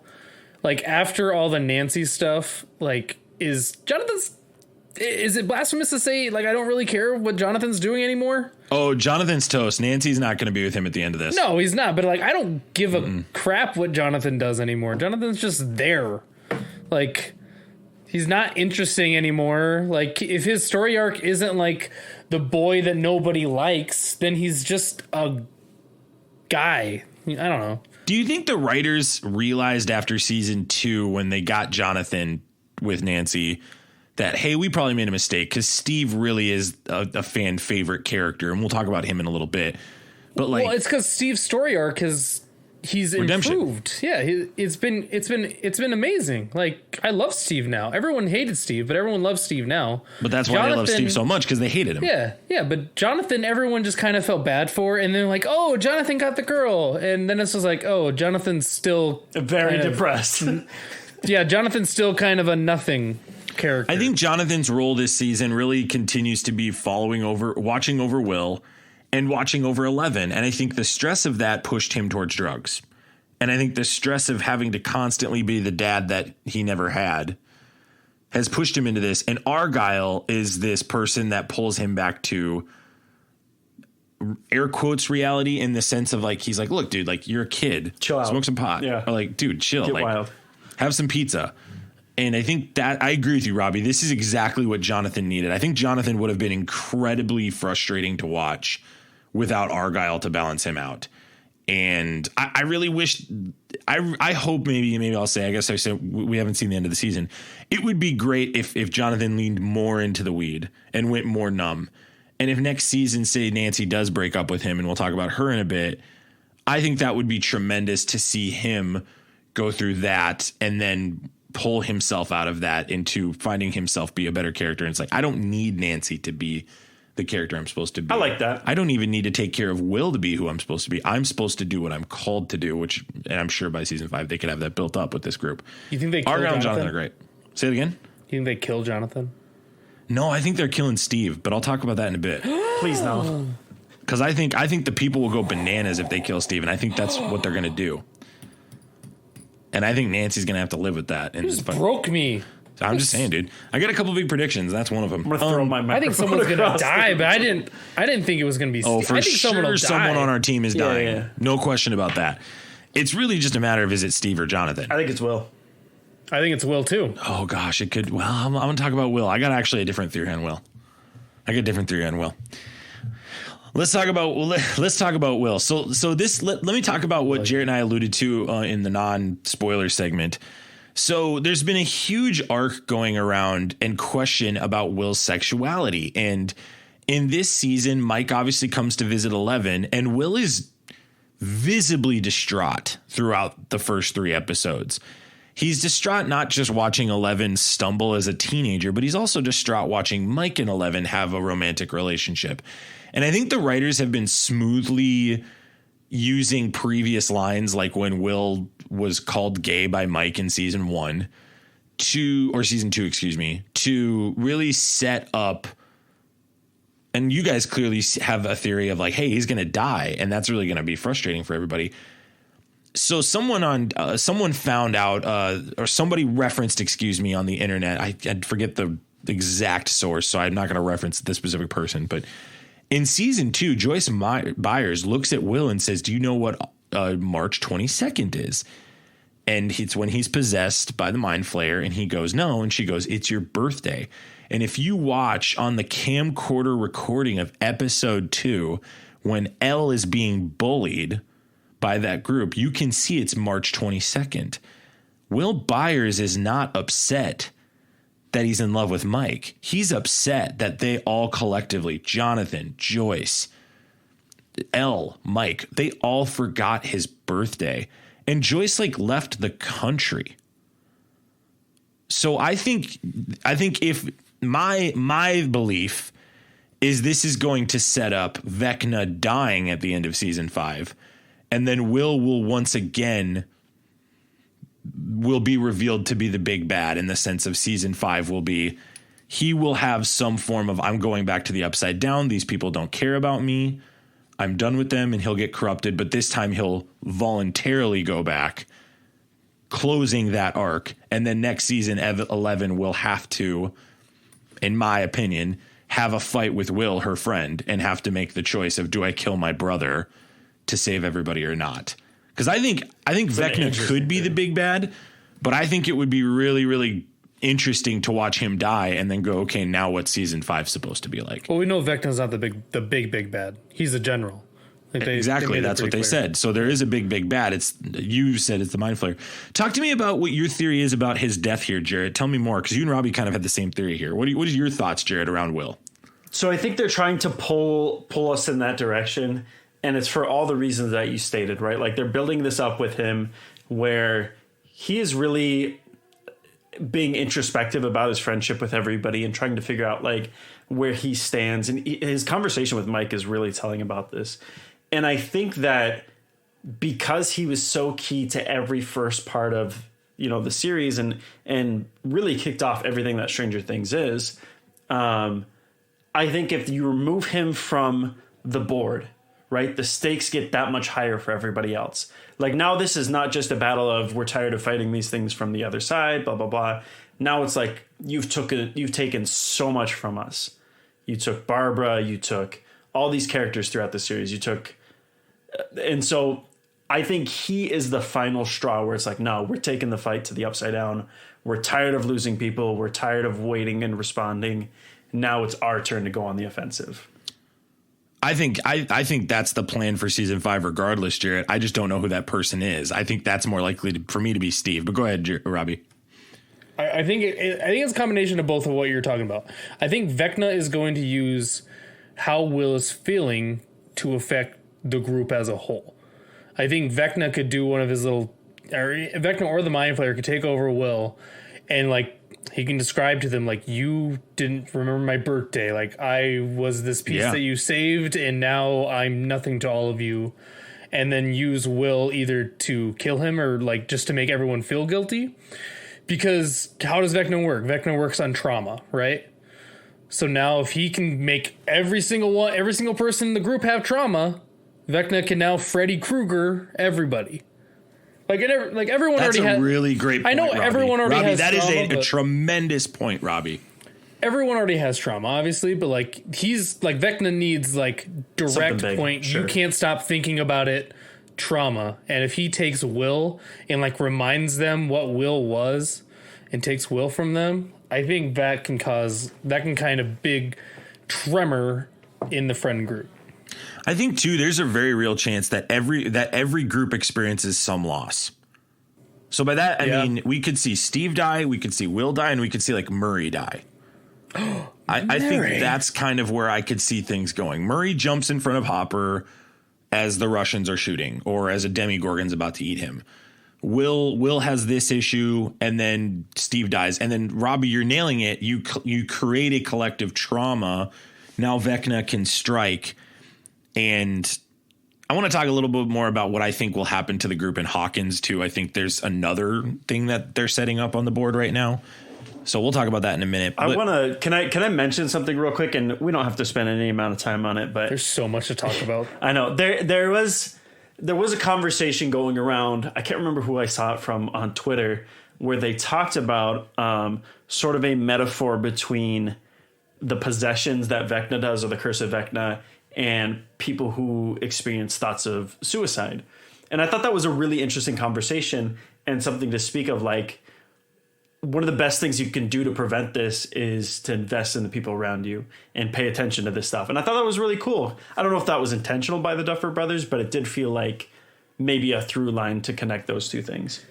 like, after all the Nancy stuff, like, is it blasphemous to say, like, I don't really care what Jonathan's doing anymore? Oh, Jonathan's toast. Nancy's not going to be with him at the end of this. No, he's not. But, like, I don't give a crap what Jonathan does anymore. Jonathan's just there. Like, he's not interesting anymore. Like, if his story arc isn't, like, the boy that nobody likes, then he's just a guy. I don't know. Do you think the writers realized after season 2, when they got Jonathan with Nancy, that, hey, we probably made a mistake, because Steve really is a fan favorite character, and we'll talk about him in a little bit. But, like, well, it's because Steve's story arc he's redemption. Improved. Yeah, it's been amazing. Like, I love Steve now. Everyone hated Steve, but everyone loves Steve now. But that's why they love Steve so much, because they hated him. Yeah. But Jonathan, everyone just kind of felt bad for, and they're like, oh, Jonathan got the girl, and then it's just like, oh, Jonathan's still very depressed. Yeah, Jonathan's still kind of a nothing character. I think Jonathan's role this season really continues to be watching over Will and watching over Eleven. And I think the stress of that pushed him towards drugs. And I think the stress of having to constantly be the dad that he never had has pushed him into this. And Argyle is this person that pulls him back to, air quotes, reality, in the sense of, like, he's like, look, dude, like, you're a kid. Chill out. Smoke some pot. Yeah. Or, like, dude, chill. Get like, wild. Have some pizza. And I think that I agree with you, Robbie. This is exactly what Jonathan needed. I think Jonathan would have been incredibly frustrating to watch without Argyle to balance him out. And I really wish, I hope maybe I'll say, I guess I said we haven't seen the end of the season. It would be great if Jonathan leaned more into the weed and went more numb. And if next season, say, Nancy does break up with him, and we'll talk about her in a bit, I think that would be tremendous to see him go through that and then pull himself out of that into finding himself be a better character. And it's like, I don't need Nancy to be the character I'm supposed to be. I like that. I don't even need to take care of Will to be who I'm supposed to be. I'm supposed to do what I'm called to do, and I'm sure by season 5 they could have that built up with this group. You think they kill Argyle and Jonathan? Jonathan are great. Say it again. You think they kill Jonathan? No, I think they're killing Steve, but I'll talk about that in a bit. Please no. Because I think the people will go bananas if they kill Steve, and I think that's what they're going to do. And I think Nancy's going to have to live with that. And broke me. I'm just saying, dude. I got a couple big predictions. That's one of them. I'm gonna throw my microphone. I think someone's gonna across die, but I didn't think it was gonna be. Oh, for I think sure, someone on our team is dying. Yeah. No question about that. It's really just a matter of is it Steve or Jonathan? I think it's Will. I think it's Will too. Oh gosh, it could. Well, I'm going to talk about Will. I got actually a different theory on Will. Let's talk about Will. So this let me talk about what Jarret and I alluded to in the non-spoiler segment. So there's been a huge arc going around and question about Will's sexuality, and in this season, Mike obviously comes to visit 11, and Will is visibly distraught throughout the first 3 episodes. He's distraught not just watching 11 stumble as a teenager, but he's also distraught watching Mike and 11 have a romantic relationship. And I think the writers have been smoothly using previous lines, like when Will was called gay by Mike in season 2, to really set up. And you guys clearly have a theory of like, hey, he's going to die. And that's really going to be frustrating for everybody. So someone found out or somebody referenced, on the internet. I forget the exact source, so I'm not going to reference this specific person. But in season 2, Joyce Byers looks at Will and says, do you know what March 22nd is? And it's when he's possessed by the Mind Flayer, and he goes, no. And she goes, it's your birthday. And if you watch on the camcorder recording of episode 2, when Elle is being bullied by that group, you can see it's March 22nd. Will Byers is not upset that he's in love with Mike. He's upset that they all collectively, Jonathan, Joyce, Elle, Mike, they all forgot his birthday. And Joyce left the country. So I think if my belief is this is going to set up Vecna dying at the end of season 5. And then Will once again be revealed to be the big bad, in the sense of season 5 he will have some form of, I'm going back to the Upside Down. These people don't care about me. I'm done with them, and he'll get corrupted. But this time he'll voluntarily go back, closing that arc. And then next season, 11 will have to, in my opinion, have a fight with Will, her friend, and have to make the choice of, do I kill my brother to save everybody or not? Because I think Vecna could be the big bad, but I think it would be really, really interesting to watch him die and then go, okay, now what's season 5 supposed to be like? Well, we know Vecna's not the big bad. He's a general. Exactly. That's what they said. So there is a big bad. You said it's the Mind Flayer. Talk to me about what your theory is about his death here, Jarret. Tell me more, because you and Robbie kind of had the same theory here. What is your thoughts, Jarret, around Will? So I think they're trying to pull us in that direction. And it's for all the reasons that you stated, right? Like, they're building this up with him where he is really being introspective about his friendship with everybody and trying to figure out where he stands. And his conversation with Mike is really telling about this. And I think that because he was so key to every first part of, the series and really kicked off everything that Stranger Things is, I think if you remove him from the board, right, the stakes get that much higher for everybody else. Now this is not just a battle of we're tired of fighting these things from the other side, blah, blah, blah. Now it's like you've taken so much from us. You took Barbara, you took all these characters throughout the series. And so I think he is the final straw where it's like, no, we're taking the fight to the Upside Down. We're tired of losing people. We're tired of waiting and responding. Now it's our turn to go on the offensive. I think that's the plan for season 5 regardless, Jarret. I just don't know who that person is. I think that's more likely for me to be Steve. But go ahead, Robbie. I think it's a combination of both of what you're talking about. I think Vecna is going to use how Will is feeling to affect the group as a whole. I think Vecna could do one of his Vecna or the Mind Flayer could take over Will, and he can describe to them, you didn't remember my birthday. I was this piece that you saved, and now I'm nothing to all of you. And then use Will either to kill him or just to make everyone feel guilty. Because how does Vecna work? Vecna works on trauma, right? So now if he can make every single person in the group have trauma, Vecna can now Freddy Krueger everybody. Everyone That's already has. a really great point, I know Robbie. everyone already Robbie, has that trauma, is a but tremendous point, Robbie. everyone already has trauma, obviously, but like he's like Vecna needs like direct Something big, point. sure. You can't stop thinking about it. Trauma, and if he takes Will and like reminds them what Will was, and takes Will from them, I think that can kind of big tremor in the friend group. I think too, there's a very real chance that every group experiences some loss. So by that, I mean, we could see Steve die, we could see Will die, and we could see like Murray die. I think that's kind of where I could see things going. Murray jumps in front of Hopper as the Russians are shooting, or as a Demigorgon's about to eat him. Will has this issue, and then Steve dies. And then, Robbie, you're nailing it. You create a collective trauma. Now Vecna can strike. And I want to talk a little bit more about what I think will happen to the group in Hawkins, too. I think there's another thing that they're setting up on the board right now. So we'll talk about that in a minute. I want to. Can I mention something real quick? And we don't have to spend any amount of time on it, but There's so much to talk about. I know there was a conversation going around. I can't remember who I saw it from on Twitter, where they talked about sort of a metaphor between the possessions that Vecna does, or the curse of Vecna, and people who experience thoughts of suicide. And I thought that was a really interesting conversation and something to speak of. Like, one of the best things you can do to prevent this is to invest in the people around you and pay attention to this stuff. And I thought that was really cool. I don't know if that was intentional by the Duffer Brothers, but it did feel like maybe a through line to connect those two things.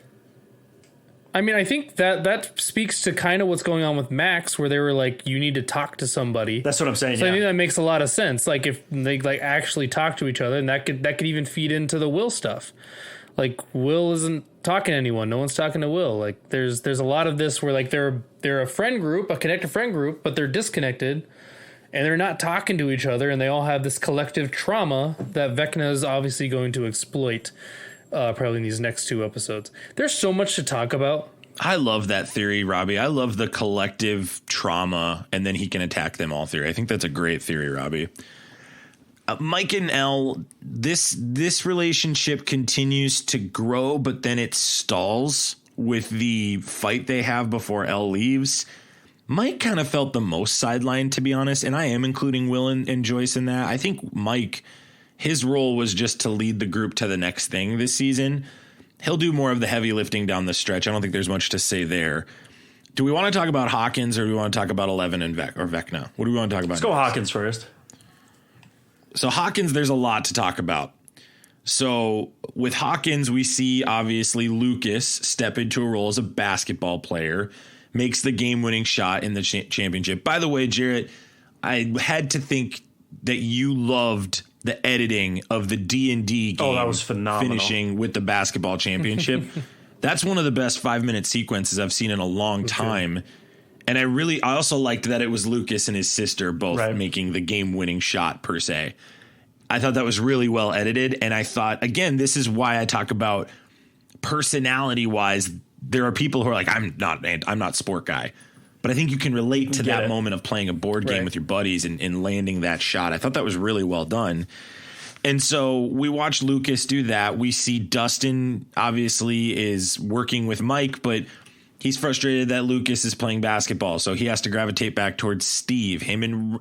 I mean, I think that speaks to kind of what's going on with Max, where they were like, you need to talk to somebody. That's what I'm saying. So yeah. I think that makes a lot of sense. Like if they like actually talk to each other, and that could even feed into the Will stuff. Like Will isn't talking to anyone. No one's talking to Will. Like there's a lot of this where like they're a friend group, a connected friend group, but they're disconnected and they're not talking to each other, and they all have this collective trauma that Vecna is obviously going to exploit probably in these next two episodes. There's so much to talk about. I love that theory, Robbie. I love the collective trauma, and then he can attack them all theory. I think that's a great theory, Robbie. Mike and Elle, this relationship continues to grow, but then it stalls with the fight they have before Elle leaves. Mike kind of felt the most sidelined, to be honest, and I am including Will and Joyce in that. I think Mike, his role was just to lead the group to the next thing this season. He'll do more of the heavy lifting down the stretch. I don't think there's much to say there. Do we want to talk about Hawkins, or do we want to talk about 11 and Vecna? What do we want to talk about? Let's go Hawkins first. So Hawkins, there's a lot to talk about. So with Hawkins, we see obviously Lucas step into a role as a basketball player, makes the game-winning shot in the championship. By the way, Jarret, I had to think that you loved the editing of the D&D game. Oh, that was phenomenal. Finishing with the basketball championship. That's one of the best 5-minute sequences I've seen in a long time. And I also liked that it was Lucas and his sister both making the game-winning shot, per se. I thought that was really well edited. And I thought, again, this is why I talk about personality-wise. There are people who are like, I'm not sport guy. But I think you can relate to that moment of playing a board game with your buddies and landing that shot. I thought that was really well done. And so we watch Lucas do that. We see Dustin obviously is working with Mike, but he's frustrated that Lucas is playing basketball, so he has to gravitate back towards Steve. Him and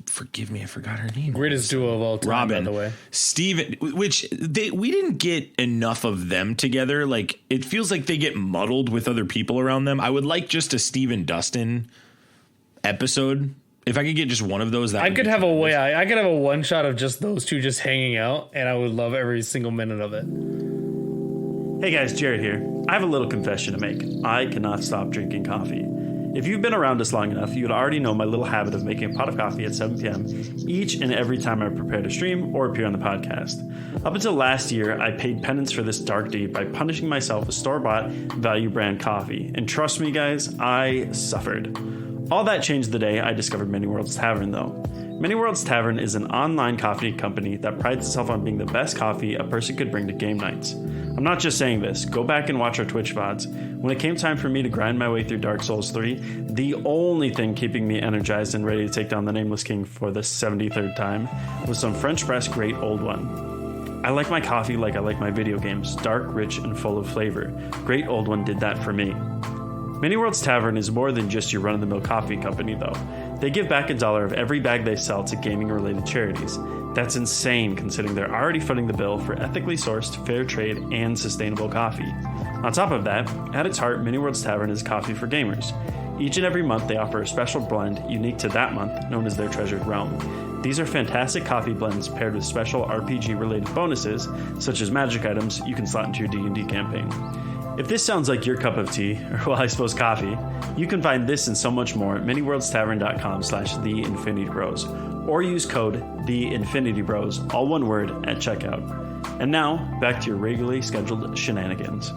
forgive me, I forgot her name. Greatest duo of all time, Robin, by the way. Steve, which we didn't get enough of them together. Like, it feels like they get muddled with other people around them. I would like just a Steve and Dustin episode. If I could get just one of those, I could have a one shot of just those two just hanging out, and I would love every single minute of it. Hey guys, Jarret here. I have a little confession to make. I cannot stop drinking coffee. If you've been around us long enough, you would already know my little habit of making a pot of coffee at 7 p.m. each and every time I prepare to stream or appear on the podcast. Up until last year, I paid penance for this dark deed by punishing myself with store-bought value brand coffee. And trust me guys, I suffered. All that changed the day I discovered Many Worlds Tavern though. Many Worlds Tavern is an online coffee company that prides itself on being the best coffee a person could bring to game nights. I'm not just saying this, go back and watch our Twitch VODs. When it came time for me to grind my way through Dark Souls 3, the only thing keeping me energized and ready to take down the Nameless King for the 73rd time was some French press Great Old One. I like my coffee like I like my video games, dark, rich, and full of flavor. Great Old One did that for me. Many Worlds Tavern is more than just your run-of-the-mill coffee company, though. They give back $1 of every bag they sell to gaming-related charities. That's insane, considering they're already footing the bill for ethically sourced, fair trade, and sustainable coffee. On top of that, at its heart, Many Worlds Tavern is coffee for gamers. Each and every month, they offer a special blend unique to that month, known as their Treasured Realm. These are fantastic coffee blends paired with special RPG-related bonuses, such as magic items you can slot into your D&D campaign. If this sounds like your cup of tea, or well, I suppose coffee, you can find this and so much more at manyworldstavern.com/theinfinitybros, or use code THEINFINITYBROS, all one word, at checkout. And now, back to your regularly scheduled shenanigans.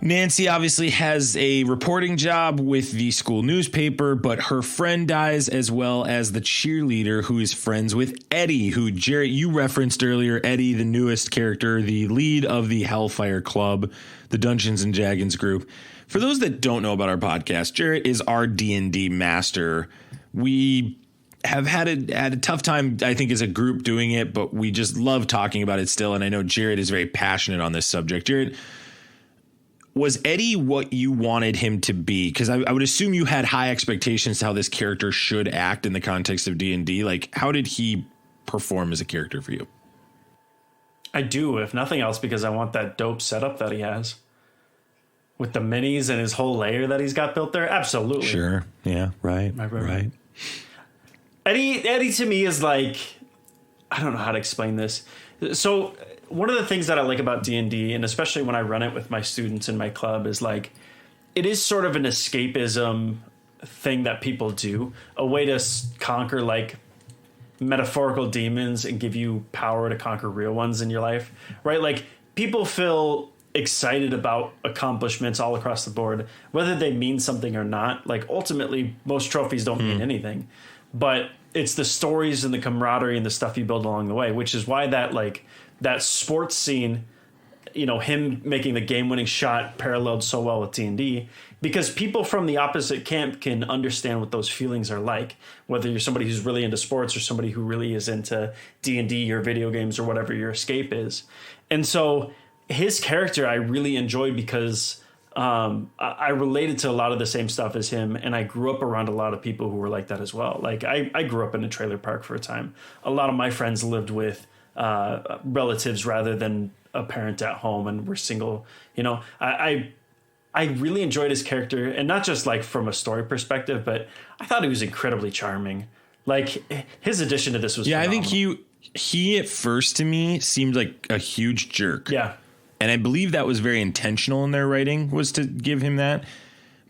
Nancy obviously has a reporting job with the school newspaper, but her friend dies, as well as the cheerleader who is friends with Eddie, who, Jarret, you referenced earlier. Eddie, the newest character, the lead of the Hellfire Club, the Dungeons and Dragons group. For those that don't know about our podcast, Jarret is our D&D master. We have had a tough time, I think, as a group doing it, but we just love talking about it still. And I know Jarret is very passionate on this subject. Jarret, was Eddie what you wanted him to be? Because I would assume you had high expectations to how this character should act in the context of D&D. Like, how did he perform as a character for you? I do, if nothing else, because I want that dope setup that he has. With the minis and his whole layer that he's got built there. Absolutely. Sure. Yeah. Right. Eddie to me is like, I don't know how to explain this. So one of the things that I like about D&D, and especially when I run it with my students in my club, is like, it is sort of an escapism thing that people do, a way to conquer like metaphorical demons and give you power to conquer real ones in your life, right? Like, people feel excited about accomplishments all across the board, whether they mean something or not. Like, ultimately, most trophies don't mean anything, but it's the stories and the camaraderie and the stuff you build along the way, which is why that sports scene, you know, him making the game-winning shot paralleled so well with D&D, because people from the opposite camp can understand what those feelings are like, whether you're somebody who's really into sports or somebody who really is into D&D or video games or whatever your escape is. And so his character I really enjoyed because I related to a lot of the same stuff as him, and I grew up around a lot of people who were like that as well. Like, I grew up in a trailer park for a time. A lot of my friends lived with relatives rather than a parent at home, and were single. You know, I really enjoyed his character, and not just like from a story perspective, but I thought he was incredibly charming. Like, his addition to this was phenomenal. I think he at first to me seemed like a huge jerk. Yeah. And I believe that was very intentional in their writing, was to give him that.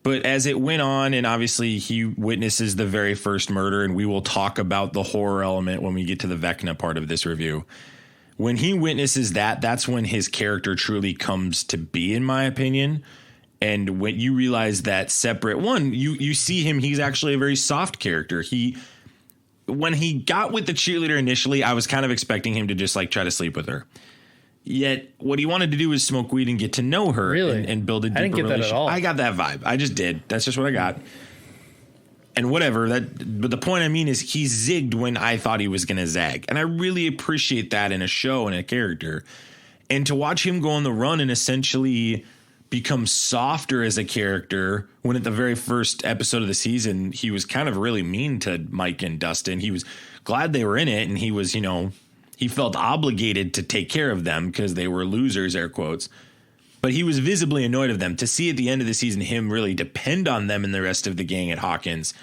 But as it went on, and obviously he witnesses the very first murder, and we will talk about the horror element when we get to the Vecna part of this review. When he witnesses that, that's when his character truly comes to be, in my opinion. And when you realize that separate one, you see him, he's actually a very soft character. When he got with the cheerleader initially, I was kind of expecting him to just like try to sleep with her. Yet what he wanted to do was smoke weed and get to know her, really? and build a deeper relationship. That at all. I got that vibe. I just did. That's just what I got. And whatever but the point I mean is he zigged when I thought he was going to zag. And I really appreciate that in a show and a character. And to watch him go on the run and essentially become softer as a character, when at the very first episode of the season, he was kind of really mean to Mike and Dustin. He was glad they were in it. And he was, he felt obligated to take care of them because they were losers, air quotes. But he was visibly annoyed of them. To see at the end of the season him really depend on them and the rest of the gang at Hawkins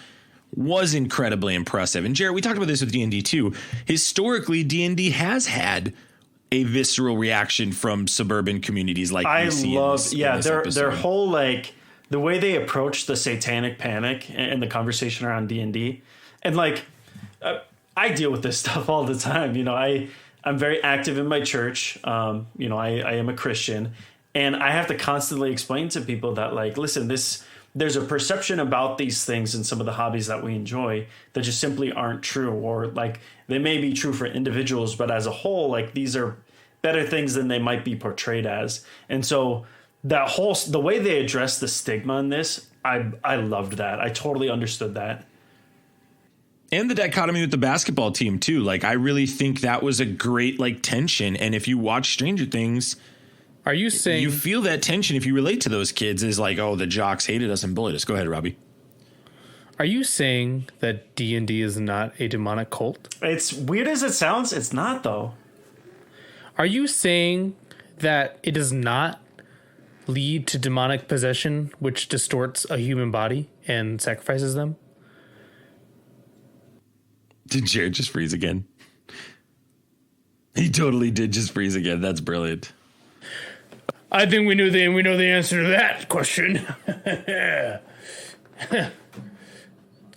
was incredibly impressive. And Jarret, we talked about this with D&D too. Historically, D&D has had a visceral reaction from suburban communities like we see in this their whole, like, the way they approach the satanic panic and the conversation around D&D. And like, I deal with this stuff all the time. I'm very active in my church. I am a Christian, and I have to constantly explain to people that, like, listen, there's a perception about these things and some of the hobbies that we enjoy that just simply aren't true, or like they may be true for individuals, but as a whole, like, these are better things than they might be portrayed as. And so the way they address the stigma in this, I loved that. I totally understood that. And the dichotomy with the basketball team too. Like, I really think that was a great like tension. And if you watch Stranger Things, are you saying you feel that tension if you relate to those kids is like, oh, the jocks hated us and bullied us. Go ahead, Robbie. Are you saying that D&D is not a demonic cult? It's weird as it sounds. It's not, though. Are you saying that it does not lead to demonic possession, which distorts a human body and sacrifices them? Did Jared just freeze again? He totally did just freeze again. That's brilliant. I think we know the answer to that question.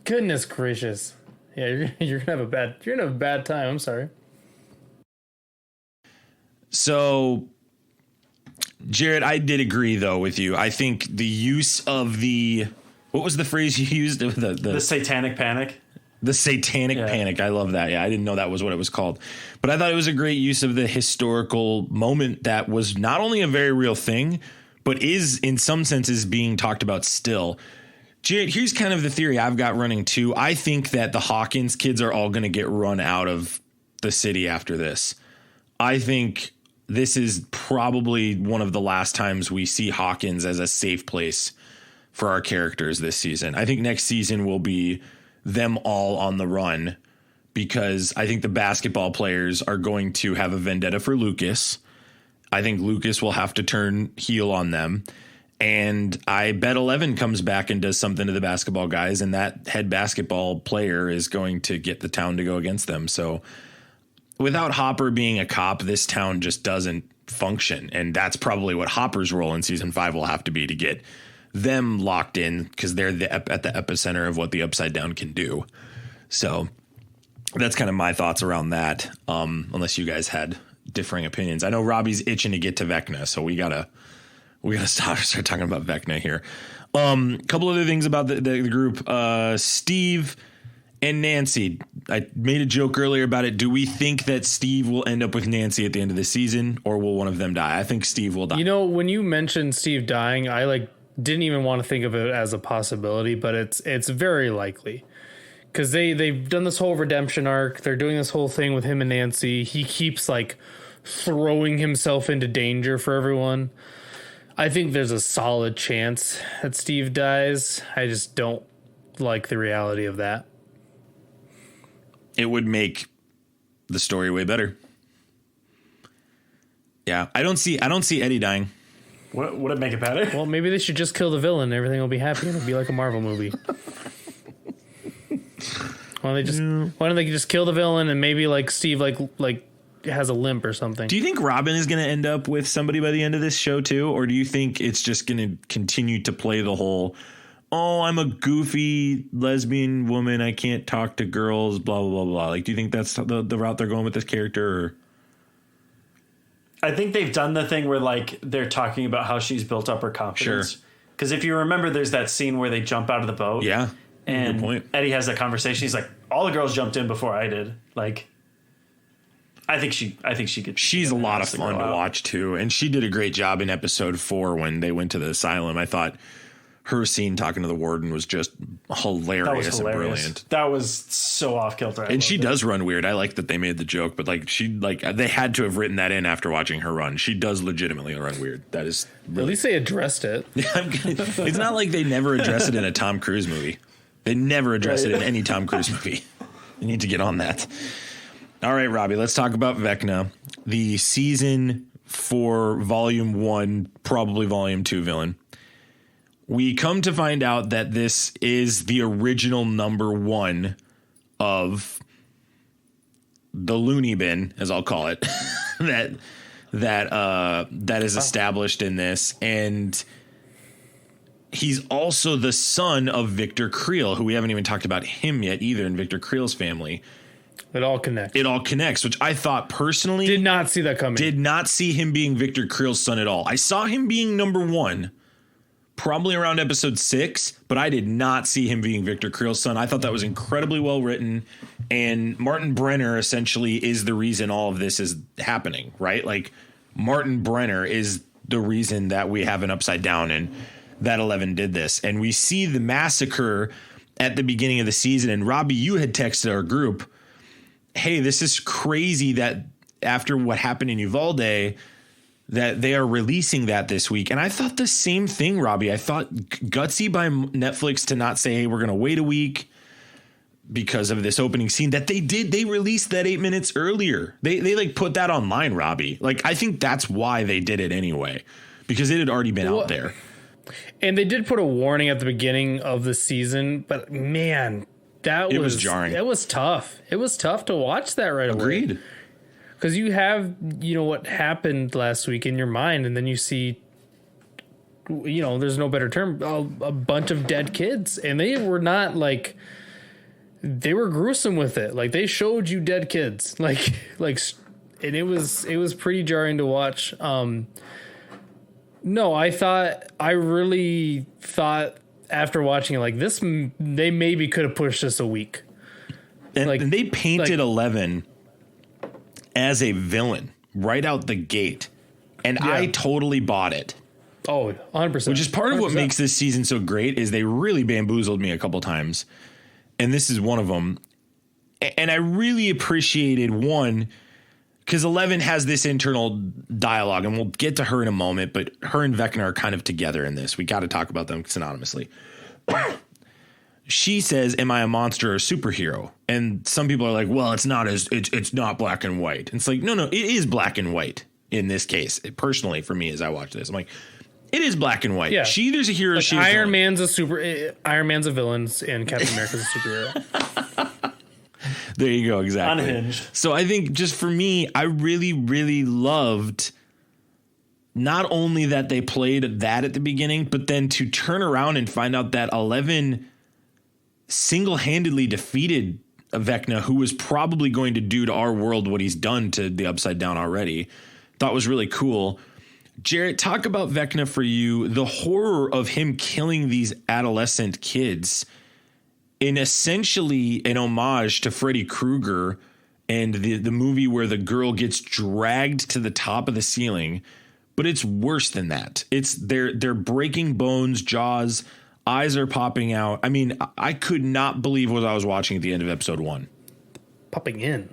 Goodness gracious. Yeah, you're gonna have a bad time. I'm sorry. So, Jared, I did agree though with you. I think the use of what was the phrase you used? The satanic panic. The satanic panic. I love that. Yeah, I didn't know that was what it was called. But I thought it was a great use of the historical moment that was not only a very real thing, but is in some senses being talked about still. Jared, here's kind of the theory I've got running too. I think that the Hawkins kids are all going to get run out of the city after this. I think this is probably one of the last times we see Hawkins as a safe place for our characters this season. I think next season will be them all on the run because I think the basketball players are going to have a vendetta for Lucas. I think Lucas will have to turn heel on them. And I bet 11 comes back and does something to the basketball guys, and that head basketball player is going to get the town to go against them. So without Hopper being a cop, this town just doesn't function. And that's probably what Hopper's role in season 5 will have to be to get them locked in because they're at the epicenter of what the Upside Down can do. So that's kind of my thoughts around that. Unless you guys had differing opinions. I know Robbie's itching to get to Vecna, so we gotta start talking about Vecna here. Couple other things about the group. Steve and Nancy. I made a joke earlier about it. Do we think that Steve will end up with Nancy at the end of the season, or will one of them die? I think Steve will die. You know, when you mentioned Steve dying, I didn't even want to think of it as a possibility, but it's very likely because they've done this whole redemption arc. They're doing this whole thing with him and Nancy. He keeps throwing himself into danger for everyone. I think there's a solid chance that Steve dies. I just don't like the reality of that. It would make the story way better. Yeah, I don't see Eddie dying. Would it make it better? Well, maybe they should just kill the villain and everything will be happy and it'll be like a Marvel movie. Why don't they just kill the villain and maybe Steve has a limp or something? Do you think Robin is going to end up with somebody by the end of this show too, or do you think it's just going to continue to play the whole, oh, I'm a goofy lesbian woman, I can't talk to girls, blah blah blah blah? Do you think that's the route they're going with this character? Or? I think they've done the thing where they're talking about how she's built up her confidence. Sure. Because if you remember, there's that scene where they jump out of the boat. Yeah. And good point. Eddie has that conversation. He's like, all the girls jumped in before I did. I think she could. She's a lot of fun to watch too. And she did a great job in episode 4 when they went to the asylum. I thought her scene talking to the warden was just hilarious and brilliant. That was so off kilter. And she does run weird. I like that they made the joke, but they had to have written that in after watching her run. She does legitimately run weird. That is really, at least they addressed it. It's not like they never address it in a Tom Cruise movie. They never address it in any Tom Cruise movie. You need to get on that. All right, Robbie, let's talk about Vecna, the season 4, volume 1, probably volume 2 villain. We come to find out that this is the original number 1 of the loony bin, as I'll call it, that is established in this. And he's also the son of Victor Creel, who we haven't even talked about him yet either, in Victor Creel's family. It all connects, which I thought personally did not see that coming. Did not see him being Victor Creel's son at all. I saw him being number 1. Probably around episode 6, but I did not see him being Victor Creel's son. I thought that was incredibly well written, and Martin Brenner essentially is the reason all of this is happening, right? Martin Brenner is the reason that we have an Upside Down and that 11 did this. And we see the massacre at the beginning of the season. And Robbie, you had texted our group, hey, this is crazy that after what happened in Uvalde, that they are releasing that this week. And I thought the same thing, Robbie. I thought gutsy by Netflix to not say, hey, we're going to wait a week because of this opening scene that they did. They released that 8 minutes earlier. They like put that online, Robbie. Like, I think that's why they did it anyway, because it had already been out there. And they did put a warning at the beginning of the season, but man, it was jarring. It was tough. It was tough to watch that right away. Agreed. Because you have, what happened last week in your mind, and then you see, there's no better term, a bunch of dead kids. And they were not like, they were gruesome with it. Like, they showed you dead kids. And it was pretty jarring to watch. No, I really thought after watching it, like, this, they maybe could have pushed this a week. And they painted 11 as a villain right out the gate. And I totally bought it. Oh, 100%. Which is part of what makes this season so great, is they really bamboozled me a couple times. And this is one of them. And I really appreciated one, because 11 has this internal dialogue, and we'll get to her in a moment, but her and Vecna are kind of together in this. We got to talk about them synonymously. She says, am I a monster or a superhero? And some people are like, well, it's not black and white. And it's like, no, it is black and white in this case. Personally, for me, as I watch this, I'm like, it is black and white. Yeah. She either's a hero, like, Iron Man's a villain, and Captain America's a superhero. There you go. Exactly. Unhinged. So I think just for me, I really, really loved not only that they played that at the beginning, but then to turn around and find out that 11 single-handedly defeated Vecna, who was probably going to do to our world what he's done to the Upside Down already. Thought was really cool. Jarret, talk about Vecna for you, the horror of him killing these adolescent kids in essentially an homage to Freddy Krueger and the movie where the girl gets dragged to the top of the ceiling. But it's worse than that. It's they're breaking bones, jaws, eyes are popping out. I mean, I could not believe what I was watching at the end of episode 1. Popping in,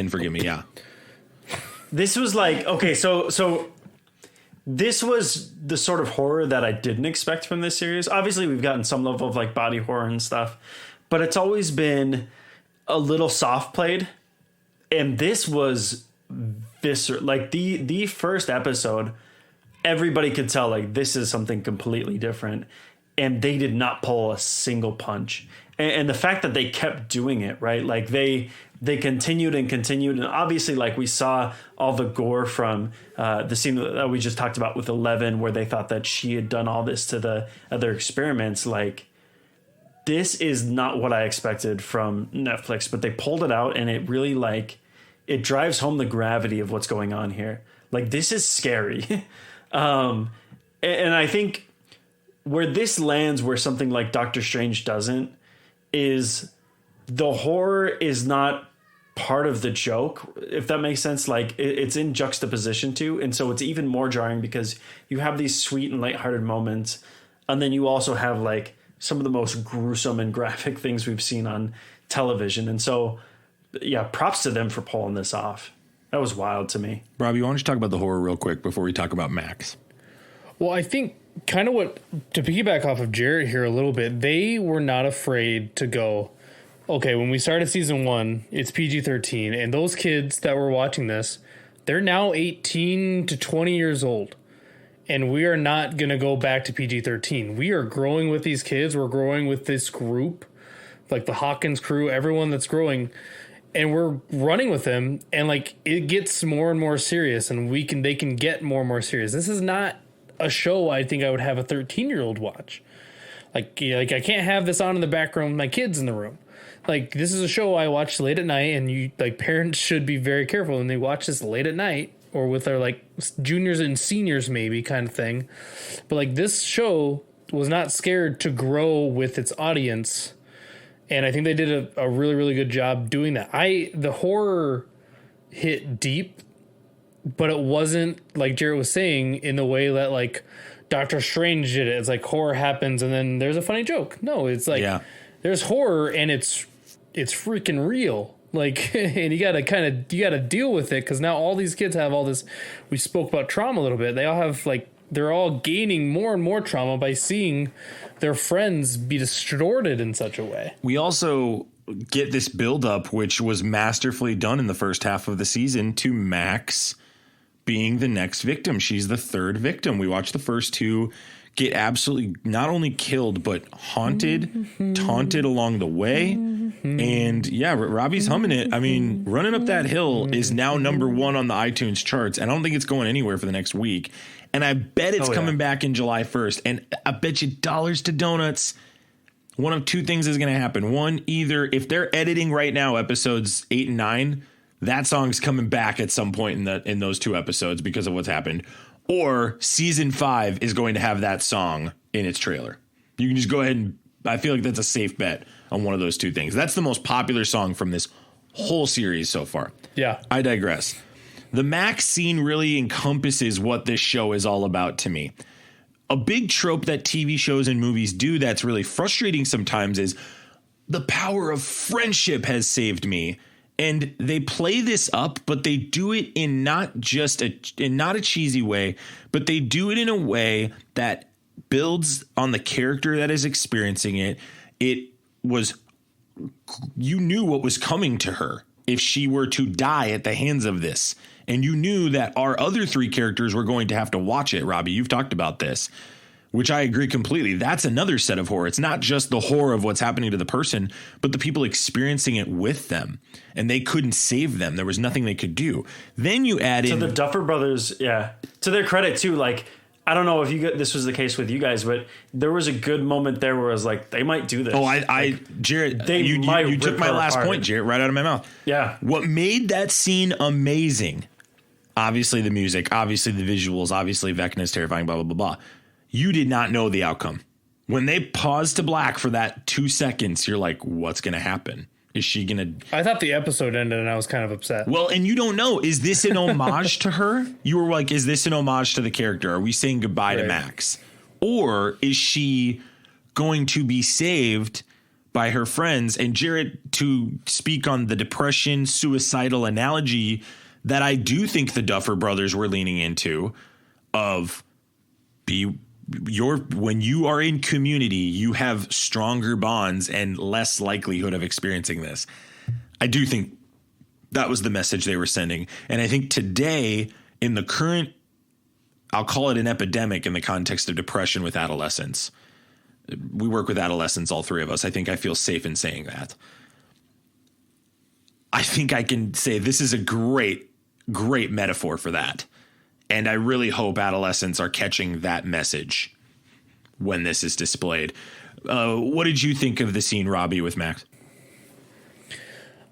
forgive me, yeah. This was like, okay, so this was the sort of horror that I didn't expect from this series. Obviously, we've gotten some level of like body horror and stuff, but it's always been a little soft played. And this was visceral. Like the first episode, everybody could tell like this is something completely different. And they did not pull a single punch. And the fact that they kept doing it, right? Like they continued and continued. And obviously, like we saw all the gore from the scene that we just talked about with 11, where they thought that she had done all this to the other experiments. Like, this is not what I expected from Netflix, but they pulled it out, and it really like it drives home the gravity of what's going on here. Like, this is scary. And I think where this lands, where something like Doctor Strange doesn't, is the horror is not part of the joke, if that makes sense. Like, it's in juxtaposition to, and so it's even more jarring because you have these sweet and lighthearted moments, and then you also have like some of the most gruesome and graphic things we've seen on television. And so, yeah, props to them for pulling this off. That was wild to me. Robbie, why don't you talk about the horror real quick before we talk about Max? Well, I think kind of to piggyback off of Jarret here a little bit, they were not afraid to go, okay, when we started season 1, it's PG-13, and those kids that were watching this, they're now 18 to 20 years old, and we are not going to go back to PG-13. We are growing with these kids. We're growing with this group, like the Hawkins crew, everyone that's growing, and we're running with them, and like it gets more and more serious, and they can get more and more serious. This is not a show I think I would have a 13-year-old watch. Like I can't have this on in the background with my kids in the room. Like, this is a show I watch late at night, and you like parents should be very careful when they watch this late at night or with their like juniors and seniors maybe kind of thing. But like, this show was not scared to grow with its audience, and I think they did a really, really good job doing that. The horror hit deep, but it wasn't, like Jarret was saying, in the way that like Doctor Strange did it. It's like horror happens and then there's a funny joke. No, it's like there's horror and it's freaking real. Like, and you gotta deal with it because now all these kids have all this. We spoke about trauma a little bit. They all have they're all gaining more and more trauma by seeing their friends be distorted in such a way. We also get this buildup, which was masterfully done in the first half of the season, to Max being the next victim. She's the third victim. We watched the first two get absolutely not only killed, but haunted, taunted along the way. And yeah, Robbie's humming it. I mean, Running Up That Hill is now #1 on the iTunes charts. And I don't think it's going anywhere for the next week. And I bet it's coming back in July 1st. And I bet you dollars to donuts, one of two things is going to happen. One, either if they're editing right now, episodes 8 and 9, that song's coming back at some point in those two episodes because of what's happened. Or season 5 is going to have that song in its trailer. You can just go ahead and I feel like that's a safe bet on one of those two things. That's the most popular song from this whole series so far. Yeah. I digress. The Max scene really encompasses what this show is all about to me. A big trope that TV shows and movies do that's really frustrating sometimes is the power of friendship has saved me. And they play this up, but they do it in not a cheesy way, but they do it in a way that builds on the character that is experiencing it. You knew what was coming to her if she were to die at the hands of this. And you knew that our other 3 characters were going to have to watch it. Robbie, you've talked about this, which I agree completely. That's another set of horror. It's not just the horror of what's happening to the person, but the people experiencing it with them. And they couldn't save them. There was nothing they could do. Then you add in... So the Duffer Brothers, yeah. To their credit, too, I don't know if this was the case with you guys, but there was a good moment there where I was like, they might do this. Oh, Jarret, you took my last point, Jarret, right out of my mouth. Yeah. What made that scene amazing, obviously the music, obviously the visuals, obviously Vecna's terrifying, blah, blah, blah, blah. You did not know the outcome. When they paused to black for that 2 seconds, you're like, what's going to happen? Is she going to... I thought the episode ended and I was kind of upset. Well, and you don't know. Is this an homage to her? You were like, is this an homage to the character? Are we saying goodbye to Max? Or is she going to be saved by her friends? And Jarret, to speak on the depression, suicidal analogy that I do think the Duffer Brothers were leaning into of when you are in community, you have stronger bonds and less likelihood of experiencing this. I do think that was the message they were sending. And I think today in the current, I'll call it an epidemic in the context of depression with adolescents. We work with adolescents, all 3 of us. I think I feel safe in saying that. I think I can say this is a great metaphor for that. And I really hope adolescents are catching that message when this is displayed. What did you think of the scene, Robbie, with Max?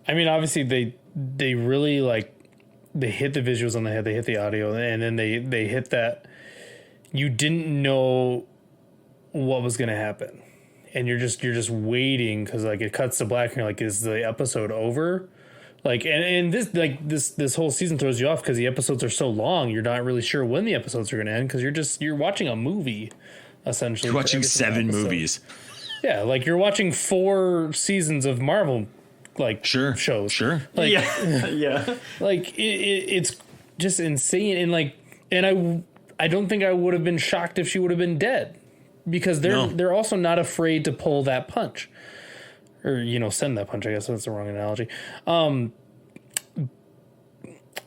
I mean, obviously they really they hit the visuals on the head, they hit the audio, and then they hit that you didn't know what was going to happen. And you're just waiting because it cuts to black and you're like, is the episode over? And this whole season throws you off because the episodes are so long. You're not really sure when the episodes are going to end because you're watching a movie, essentially. You're watching 7 movies. Yeah, you're watching 4 seasons of Marvel, shows. Sure. Yeah. It's just insane. And I don't think I would have been shocked if she would have been dead because they're also not afraid to pull that punch. Or, send that punch. I guess that's the wrong analogy.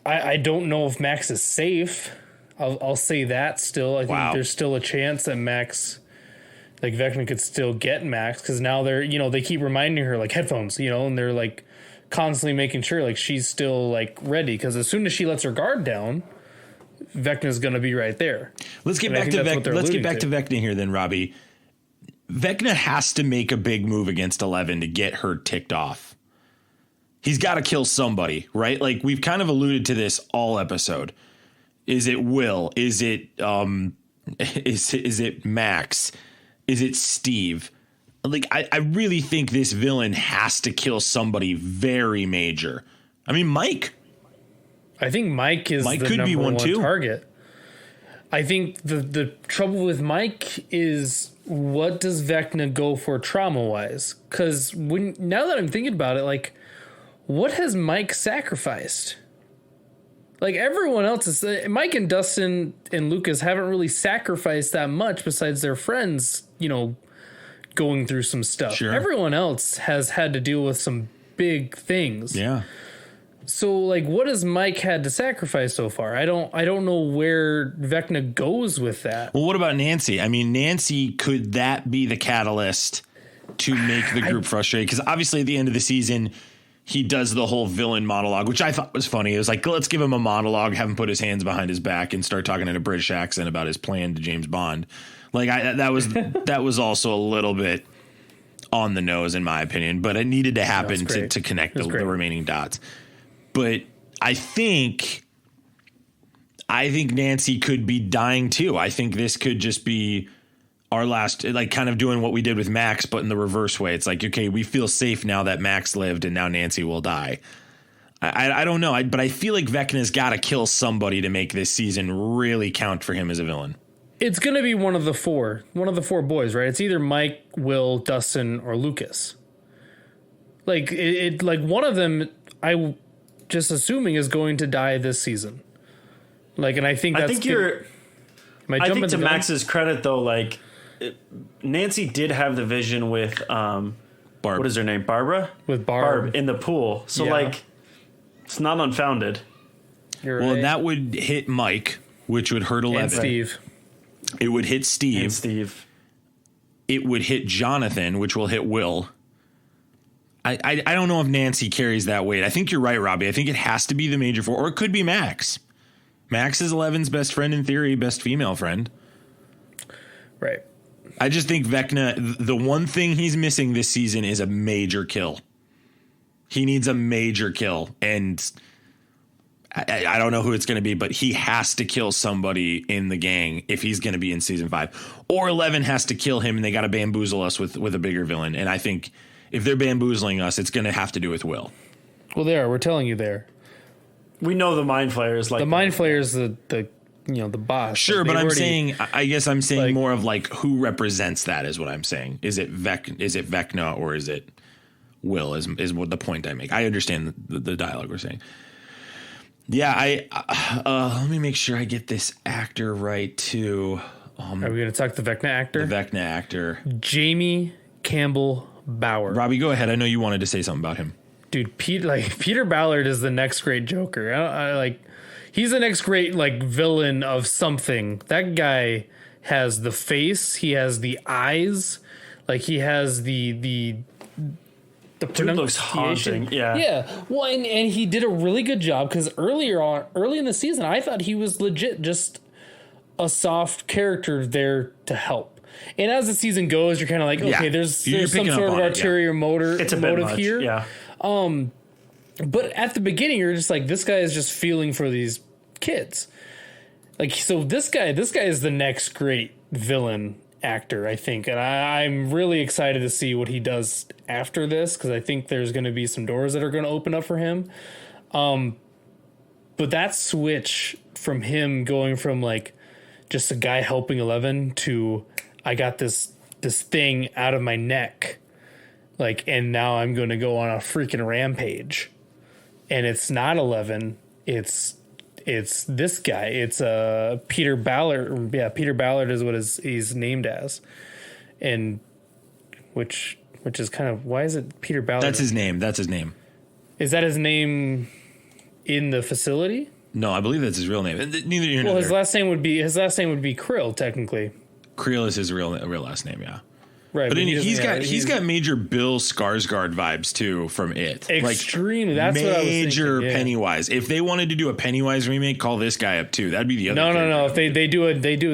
I don't know if Max is safe. I'll say that still. I think there's still a chance that Max, Vecna could still get Max because now they're, they keep reminding her headphones, and they're constantly making sure she's still ready because as soon as she lets her guard down, Vecna's going to be right there. Let's get back to Vecna here then, Robbie. Vecna has to make a big move against 11 to get her ticked off. He's got to kill somebody, right? We've kind of alluded to this all episode. Is it Will? Is it is it Max? Is it Steve? I really think this villain has to kill somebody very major. I mean, Mike. I think Mike is the number one target. I think the trouble with Mike is what does Vecna go for trauma-wise? Because now that I'm thinking about it, like, what has Mike sacrificed? Like, everyone else is... Mike and Dustin and Lucas haven't really sacrificed that much besides their friends, you know, going through some stuff. Sure. Everyone else has had to deal with some big things. Yeah. So, like, what has Mike had to sacrifice so far? I don't know where Vecna goes with that. Well, what about Nancy? I mean, Nancy, could that be the catalyst to make the group frustrated? Because obviously at the end of the season, he does the whole villain monologue, which I thought was funny. It was like, let's give him a monologue, have him put his hands behind his back and start talking in a British accent about his plan to James Bond. Like, that was also a little bit on the nose, in my opinion, but it needed to happen to connect the remaining dots. But I think Nancy could be dying too. I think this could just be our last, like, kind of doing what we did with Max, but in the reverse way. It's like, okay, we feel safe now that Max lived and now Nancy will die. I don't know. But I feel like Vecna's got to kill somebody to make this season really count for him as a villain. It's going to be one of the four boys, right? It's either Mike, Will, Dustin, or Lucas. Like, like one of them, I just assuming is going to die this season. Like, and I think that's... I think to Max's credit, though, like, Nancy did have the vision with Barb. What is her name? Barbara? With Barb in the pool. So, like, it's not unfounded. You're well, right. and that would hit Mike, which would hurt 11. And Steve. It would hit Steve. And Steve. It would hit Jonathan, which will hit Will. I don't know if Nancy carries that weight. I think you're right, Robbie. I think it has to be the major four, or it could be Max. Max is 11's best friend in theory, best female friend. Right. I just think Vecna, the one thing he's missing this season is a major kill. He needs a major kill, and I don't know who it's going to be, but he has to kill somebody in the gang if he's going to be in season 5. Or 11 has to kill him, and they got to bamboozle us with a bigger villain. And I think if they're bamboozling us, it's going to have to do with Will. Well, they are. We're telling you there. We know the Mind Flayer is like... The Mind Flayer is the the boss. Sure, like, but I guess I'm saying like, more of like who represents that is what I'm saying. Is it Vecna or is it Will is what the point I make. I understand the dialogue we're saying. Yeah, let me make sure I get this actor right too. Are we going to talk the Vecna actor? The Vecna actor. Jamie Campbell Bower. Robbie, go ahead. I know you wanted to say something about him. Dude, Peter Ballard is the next great Joker. He's the next great villain of something. That guy has the face. He has the eyes. Like he has the dude looks haunting. Yeah. Well, and he did a really good job because early in the season, I thought he was legit just a soft character there to help. And as the season goes, you're kind of like, okay, there's some sort of ulterior motive here. Yeah. But at the beginning, you're just like, this guy is just feeling for these kids. Like, so this guy is the next great villain actor, I think. And I'm really excited to see what he does after this, because I think there's going to be some doors that are going to open up for him. But that switch from him going from like just a guy helping 11 to I got this thing out of my neck. And now I'm going to go on a freaking rampage. And it's not 11. It's this guy. It's Peter Ballard. Yeah, Peter Ballard is what he's named as. And which is kind of, why is it Peter Ballard? That's his name. Is that his name in the facility? No, I believe that's his real name. Neither here nor there. His last name would be Krill, technically. Krill is his real last name, yeah. Right, but he's got major Bill Skarsgård vibes too from It. Extremely, that's what I was thinking. Major Pennywise. If they wanted to do a Pennywise remake, call this guy up too. That'd be the other. No. If they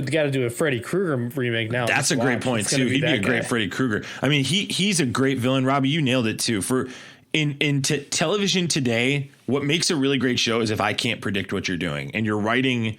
got to do a Freddy Krueger remake now. That's a great point too. He'd be a great Freddy Krueger. I mean, he's a great villain. Robbie, you nailed it too. For in television today, what makes a really great show is if I can't predict what you're doing and your writing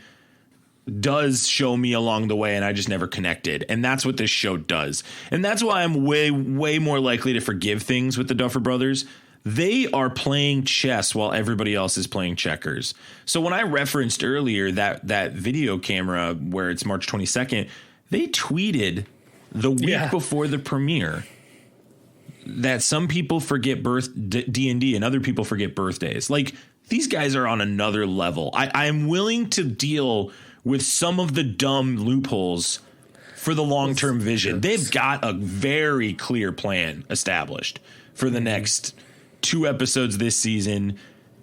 does show me along the way and I just never connected. And that's what this show does. And that's why I'm way, way more likely to forgive things with the Duffer Brothers. They are playing chess while everybody else is playing checkers. So when I referenced earlier that video camera where it's March 22nd, they tweeted the week before the premiere that some people forget D&D and other people forget birthdays. Like, these guys are on another level. I'm willing to deal with some of the dumb loopholes for the long-term vision. They've got a very clear plan established for the next 2 episodes this season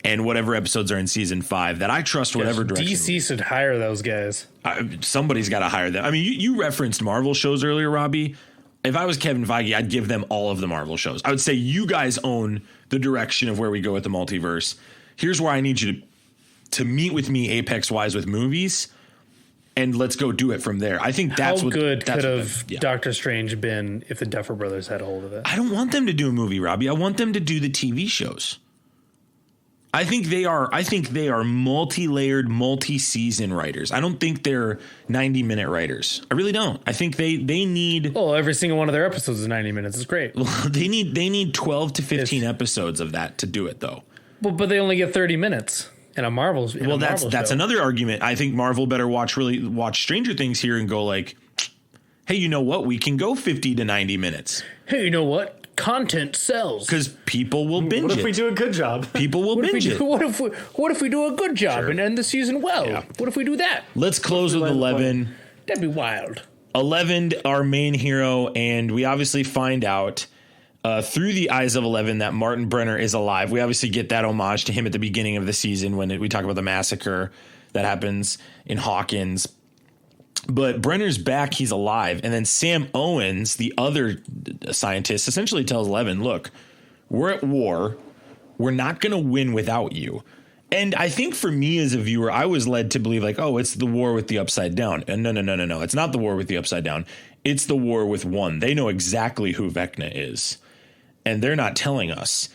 and whatever episodes are in season 5 that I trust whatever direction. DC should hire those guys. Somebody's got to hire them. I mean, you referenced Marvel shows earlier, Robbie. If I was Kevin Feige, I'd give them all of the Marvel shows. I would say you guys own the direction of where we go with the multiverse. Here's where I need you to meet with me apex-wise with movies, and let's go do it from there. I think that's How good could have Doctor Strange been if the Duffer Brothers had hold of it? I don't want them to do a movie, Robbie. I want them to do the TV shows. I think they are multi-layered, multi-season writers. I don't think they're 90-minute writers. I really don't. I think they need. Well, every single one of their episodes is 90 minutes. It's great. They need 12 to 15 episodes of that to do it, though. Well, but they only get 30 minutes in a Marvel. That's another argument. I think Marvel better watch Stranger Things here and go like, hey, you know what? We can go 50 to 90 minutes. Hey, you know what? Content sells because people will binge it. What if we do a good job? People will binge it. What if we do a good job and end the season well? Yeah. What if we do that? Let's close with 11. That'd be wild. 11, our main hero, and we obviously find out through the eyes of 11 that Martin Brenner is alive. We obviously get that homage to him at the beginning of the season when we talk about the massacre that happens in Hawkins. But Brenner's back, he's alive. And then Sam Owens, the other scientist, essentially tells 11, look, we're at war. We're not going to win without you. And I think for me as a viewer, I was led to believe like, oh, it's the war with the Upside Down. And no. It's not the war with the Upside Down. It's the war with one. They know exactly who Vecna is. And they're not telling us.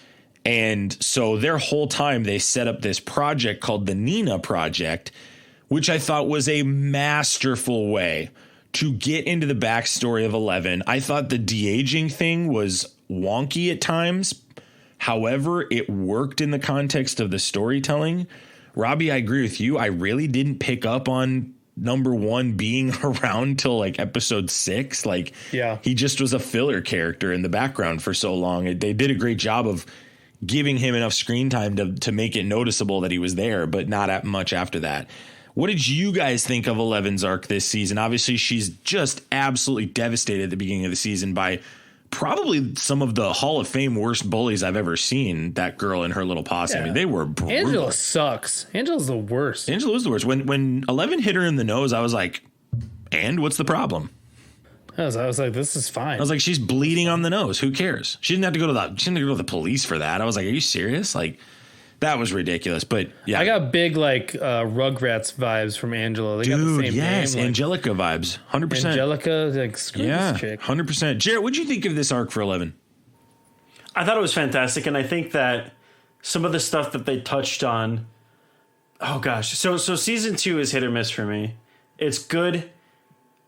And so their whole time they set up this project called the Nina Project, which I thought was a masterful way to get into the backstory of 11. I thought the de-aging thing was wonky at times. However, it worked in the context of the storytelling. Robbie, I agree with you. I really didn't pick up on number 1 being around till like episode 6. Like, he just was a filler character in the background for so long. They did a great job of giving him enough screen time to make it noticeable that he was there, but not much after that. What did you guys think of 11's arc this season? Obviously, she's just absolutely devastated at the beginning of the season by probably some of the Hall of Fame worst bullies I've ever seen. That girl and her little posse. Yeah. I mean, they were brutal. Angela sucks. Angela's the worst. Angela was the worst. When 11 hit her in the nose, I was like, and what's the problem? I was like, this is fine. I was like, she's bleeding on the nose. Who cares? She didn't have to go to the police for that. I was like, are you serious? Like, that was ridiculous, but yeah. I got big Rugrats vibes from Angela. They got the same name, like, Angelica vibes, 100%. Angelica, like, screw this chick. 100%. Jarret, what'd you think of this arc for 11? I thought it was fantastic, and I think that some of the stuff that they touched on. Oh gosh, so season 2 is hit or miss for me. It's good,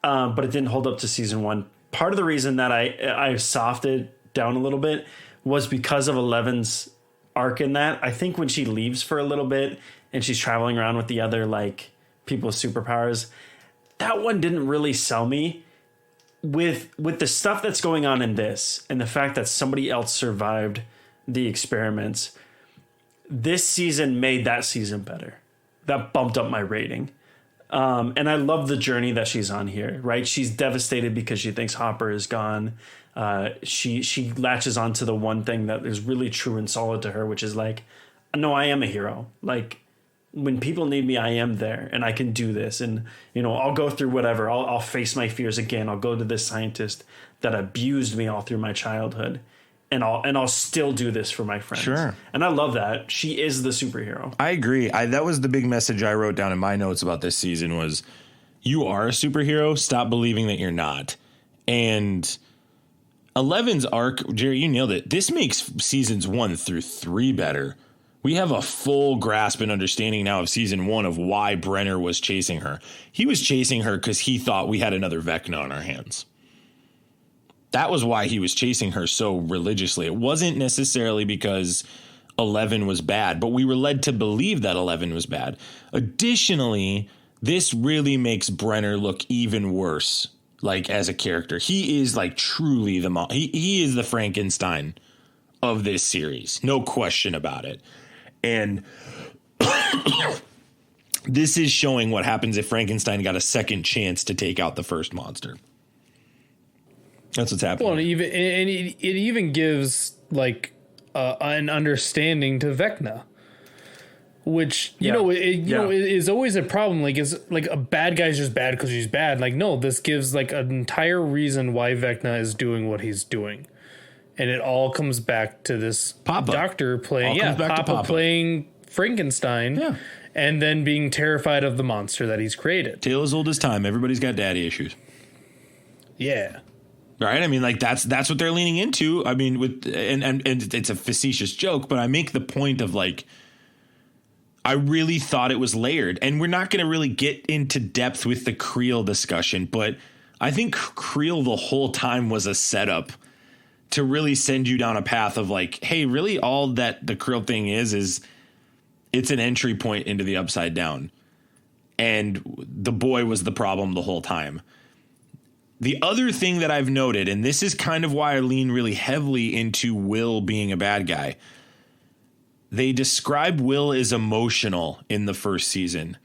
but it didn't hold up to season 1. Part of the reason that I softened down a little bit was because of 11's arc in that. I think when she leaves for a little bit and she's traveling around with the other like people with superpowers, that one didn't really sell me. With the stuff that's going on in this and the fact that somebody else survived the experiments, this season made that season better. That bumped up my rating. And I love the journey that she's on here, right? She's devastated because she thinks Hopper is gone. She latches onto the one thing that is really true and solid to her, which is like, no, I am a hero. Like, when people need me, I am there and I can do this. And, you know, I'll go through whatever. I'll face my fears again. I'll go to this scientist that abused me all through my childhood. And I'll still do this for my friends. Sure. And I love that. She is the superhero. I agree. That was the big message I wrote down in my notes about this season was, you are a superhero. Stop believing that you're not. And 11's arc, Jarret, you nailed it. This makes seasons 1 through 3 better. We have a full grasp and understanding now of season 1 of why Brenner was chasing her. He was chasing her because he thought we had another Vecna on our hands. That was why he was chasing her so religiously. It wasn't necessarily because 11 was bad, but we were led to believe that 11 was bad. Additionally, this really makes Brenner look even worse like as a character. He is like truly he is the Frankenstein of this series. No question about it. And this is showing what happens if Frankenstein got a second chance to take out the first monster. That's what's happening. Well, it even gives like an understanding to Vecna, which you know is always a problem. Like, is like a bad guy's just bad because he's bad. Like, no, this gives like an entire reason why Vecna is doing what he's doing, and it all comes back to this doctor playing, Papa playing Frankenstein, and then being terrified of the monster that he's created. Tale as old as time. Everybody's got daddy issues. Yeah. Right. I mean, like that's what they're leaning into. I mean, and it's a facetious joke, but I make the point of like, I really thought it was layered, and we're not going to really get into depth with the Creel discussion, but I think Creel the whole time was a setup to really send you down a path of like, hey, really all that the Creel thing is it's an entry point into the Upside Down, and the boy was the problem the whole time. The other thing that I've noted, and this is kind of why I lean really heavily into Will being a bad guy, they describe Will as emotional in the first season.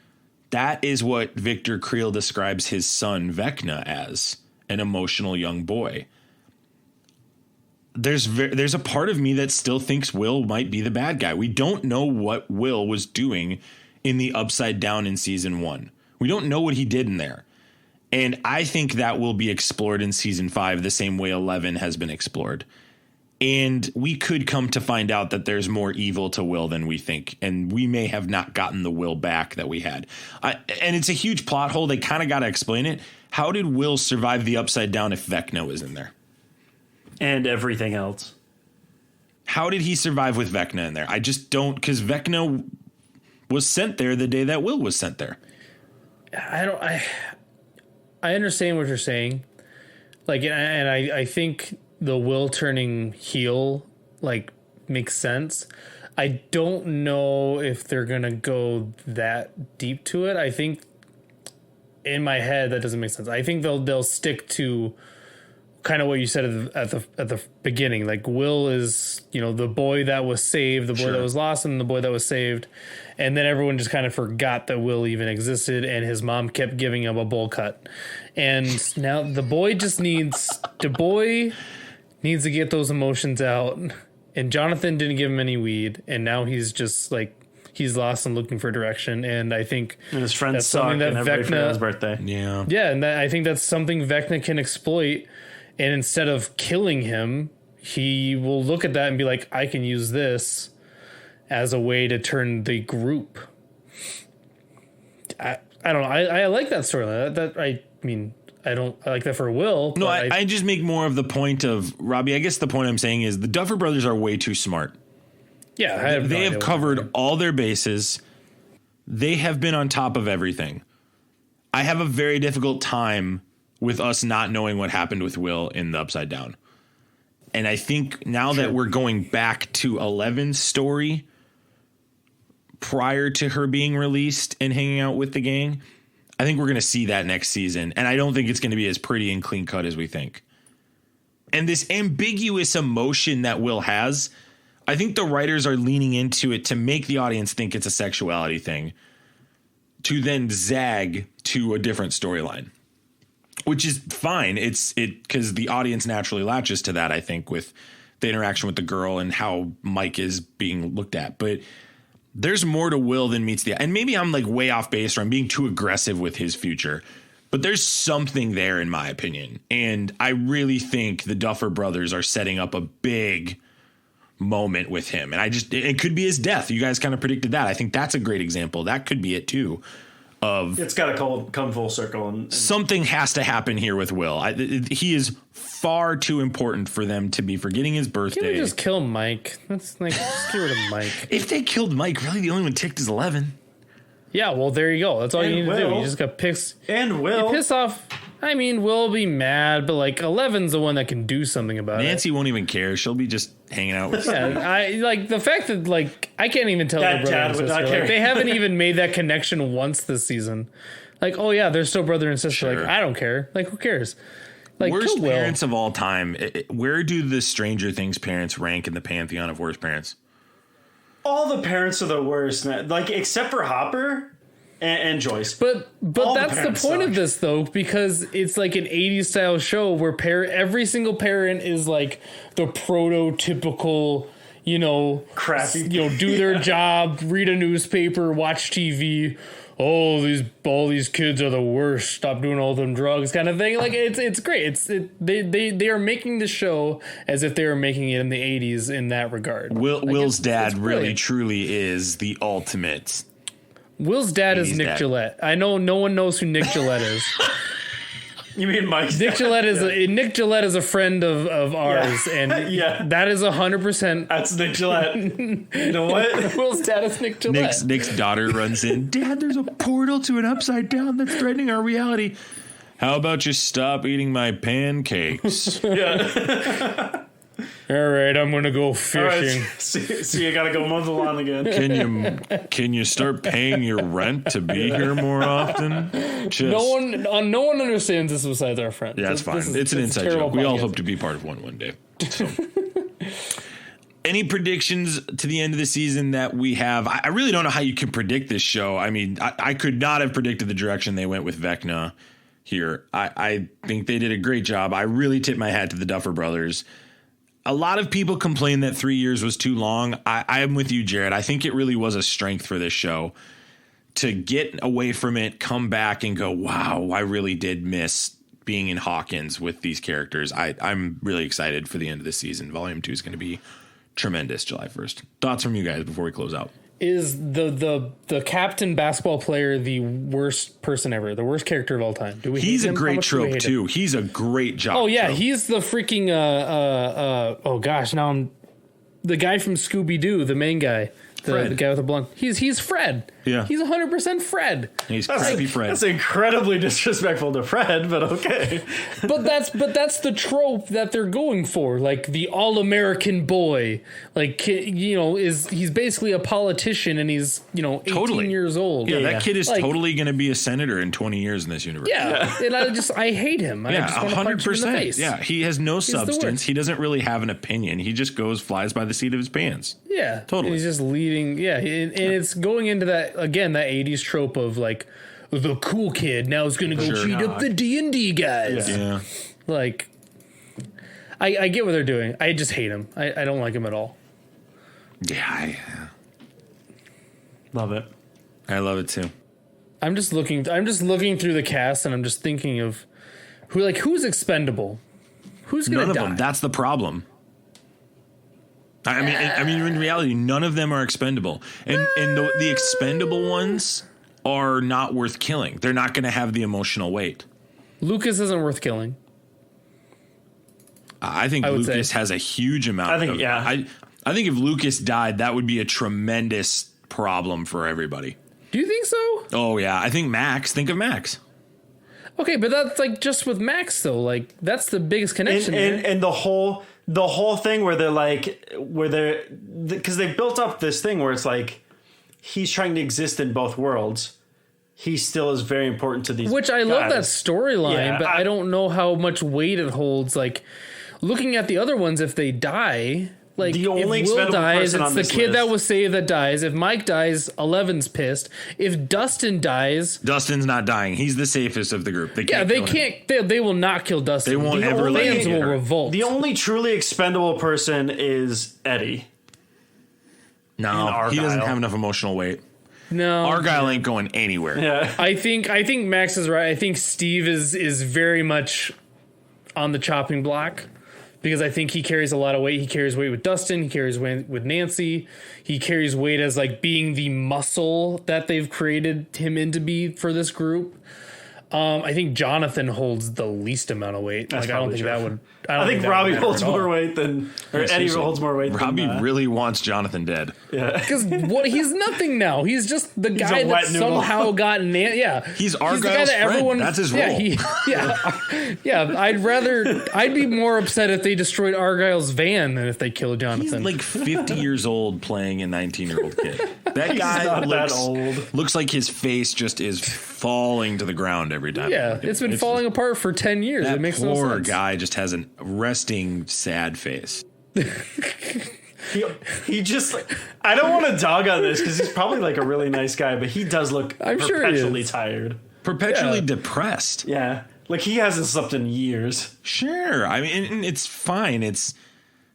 That is what Victor Creel describes his son Vecna as, an emotional young boy. There's a part of me that still thinks Will might be the bad guy. We don't know what Will was doing in the Upside Down in season 1. We don't know what he did in there. And I think that will be explored in season 5 the same way 11 has been explored. And we could come to find out that there's more evil to Will than we think. And we may have not gotten the Will back that we had. And it's a huge plot hole. They kind of got to explain it. How did Will survive the Upside Down if Vecna was in there? And everything else. How did he survive with Vecna in there? I just don't, because Vecna was sent there the day that Will was sent there. I understand what you're saying. Like, and I think the Will turning heel, like, makes sense. I don't know if they're going to go that deep to it. I think in my head, that doesn't make sense. I think they'll stick to kind of what you said at the beginning. Like, Will is, you know, the boy that was saved, the boy that was lost, and the boy that was saved. And then everyone just kind of forgot that Will even existed, and his mom kept giving him a bowl cut. And now the boy needs to get those emotions out. And Jonathan didn't give him any weed, and now he's just like, he's lost and looking for direction. And I think and his friends suck, and everybody forgot his birthday. Yeah, and I think that's something Vecna can exploit. And instead of killing him, he will look at that and be like, I can use this as a way to turn the group. I don't know. I like that storyline. I like that for Will. No, I just make more of the point of, Robbie, I guess the point I'm saying is the Duffer Brothers are way too smart. Yeah. They have covered all their bases. They have been on top of everything. I have a very difficult time with us not knowing what happened with Will in the Upside Down. And I think now that we're going back to 11's story prior to her being released and hanging out with the gang, I think we're going to see that next season. And I don't think it's going to be as pretty and clean cut as we think. And this ambiguous emotion that Will has, I think the writers are leaning into it to make the audience think it's a sexuality thing, to then zag to a different storyline, which is fine. It's because the audience naturally latches to that, I think, with the interaction with the girl and how Mike is being looked at. But there's more to Will than meets the eye. And maybe I'm like way off base or I'm being too aggressive with his future, but there's something there in my opinion. And I really think the Duffer Brothers are setting up a big moment with him. And it could be his death. You guys kind of predicted that. I think that's a great example. That could be it too. It's got to come full circle. And something has to happen here with Will. He is far too important for them to be forgetting his birthday. Can't we just kill Mike? That's like, just get rid of Mike. If they killed Mike, really the only one ticked is 11. Yeah, well, there you go. That's all you need to do. You just got pissed. And Will. You piss off I mean, we'll be mad, but like 11's the one that can do something about Nancy won't even care. She'll be just hanging out with it. Yeah, I like the fact that like I can't even tell their brother and sister. Like, they haven't even made that connection once this season. Like, oh yeah, they're still brother and sister. Sure. Like, I don't care. Like, who cares? Like, worst parents of all time. Where do the Stranger Things parents rank in the pantheon of worst parents? All the parents are the worst, man. Like, except for Hopper and Joyce. But that's the point of this, though, because it's like an 80s style show where every single parent is like the prototypical, crappy, do their job, read a newspaper, watch TV. Oh, all these kids are the worst. Stop doing all them drugs, kind of thing. Like it's great. They are making the show as if they were making it in the 80s in that regard. Will's dad really truly is the ultimate. Will's dad is Nick Gillette. I know no one knows who Nick Gillette is. You mean Mike's Nick Gillette is a friend of ours, and that is 100%. That's Nick Gillette. You know what? Will's dad is Nick Gillette. Nick's daughter runs in. Dad, there's a portal to an upside down that's threatening our reality. How about you stop eating my pancakes? Yeah. All right, I'm gonna go fishing. Right, so you gotta go mow the lawn again. Can you start paying your rent to be here more often? No one understands this besides our friends. Yeah, that's fine. It's an inside joke. We all hope to be part of one day. So. Any predictions to the end of the season that we have? I really don't know how you can predict this show. I mean, I could not have predicted the direction they went with Vecna here. I think they did a great job. I really tip my hat to the Duffer Brothers. A lot of people complain that 3 years was too long. I am with you, Jared. I think it really was a strength for this show to get away from it, come back and go, wow, I really did miss being in Hawkins with these characters. I'm really excited for the end of the season. Volume 2 is going to be tremendous July 1st. Thoughts from you guys before we close out? Is the captain basketball player the worst person ever? The worst character of all time? He's a great trope too. He's a great job. Oh yeah, trope. He's the freaking oh gosh, now I'm the guy from Scooby-Doo, the main guy. The guy with the blonde. He's Fred. Yeah. He's 100% Fred. He's creepy Fred. That's incredibly disrespectful to Fred, but okay. but that's the trope that they're going for. Like the all-American boy. Like, he's basically a politician and he's, 18 years old. Yeah, that kid is totally going to be a senator in 20 years in this universe. Yeah. And I hate him. I just want to punch him in the face. Yeah, he has no substance. He doesn't really have an opinion. He just flies by the seat of his pants. Yeah. Totally. And he's just leading. Yeah. And it's going into that, again, that 80s trope of like the cool kid now is going to go cheat up the D&D guys. Yeah. Like, I get what they're doing. I just hate him. I don't like him at all. Yeah. Love it. I love it too. I'm just looking through the cast and I'm just thinking of who's expendable? Who's going to die? None of them. That's the problem. I mean, in reality, none of them are expendable, and the expendable ones are not worth killing. They're not going to have the emotional weight. Lucas isn't worth killing. I think Lucas has a huge amount. I think if Lucas died, that would be a tremendous problem for everybody. Do you think so? Oh yeah, I think Max. Think of Max. Okay, but that's like just with Max though. Like that's the biggest connection. And the whole thing where because they built up this thing where it's like he's trying to exist in both worlds. He still is very important to these. Which I love that storyline, but I don't know how much weight it holds. Like looking at the other ones, if they die. Like, the only if Will dies, it's the kid that was saved that dies. If Mike dies, 11's pissed. If Dustin dies... Dustin's not dying. He's the safest of the group. They can't they will not kill Dustin. They won't ever let fans will revolt. The only truly expendable person is Eddie. No, he doesn't have enough emotional weight. No. Argyle ain't going anywhere. Yeah. I think Max is right. I think Steve is very much on the chopping block. Because I think he carries a lot of weight. He carries weight with Dustin. He carries weight with Nancy. He carries weight as like being the muscle that they've created him into be for this group. I think Jonathan holds the least amount of weight. That's I don't think true. that would. I think Robbie holds more weight than, or Eddie holds more weight Robbie than really wants Jonathan dead. Yeah. Because he's nothing now. He's just the guy a that wet noodle. somehow got yeah. He's the guy Argyle's that friend. everyone. That's his role. Yeah. I'd be more upset if they destroyed Argyle's van than if they killed He's Jonathan. like 50 years old playing a 19-year-old kid. That guy not that old. looks like his face just is falling to the ground every time. Yeah, it's been falling apart for 10 years. That It makes no poor sense. guy just has a resting, sad face. He just, I don't want to dog on this because he's probably like a really nice guy, but he does look I'm sure he perpetually is. tired. Perpetually depressed. Yeah. Like he hasn't slept in years. Sure. I mean, and it's fine.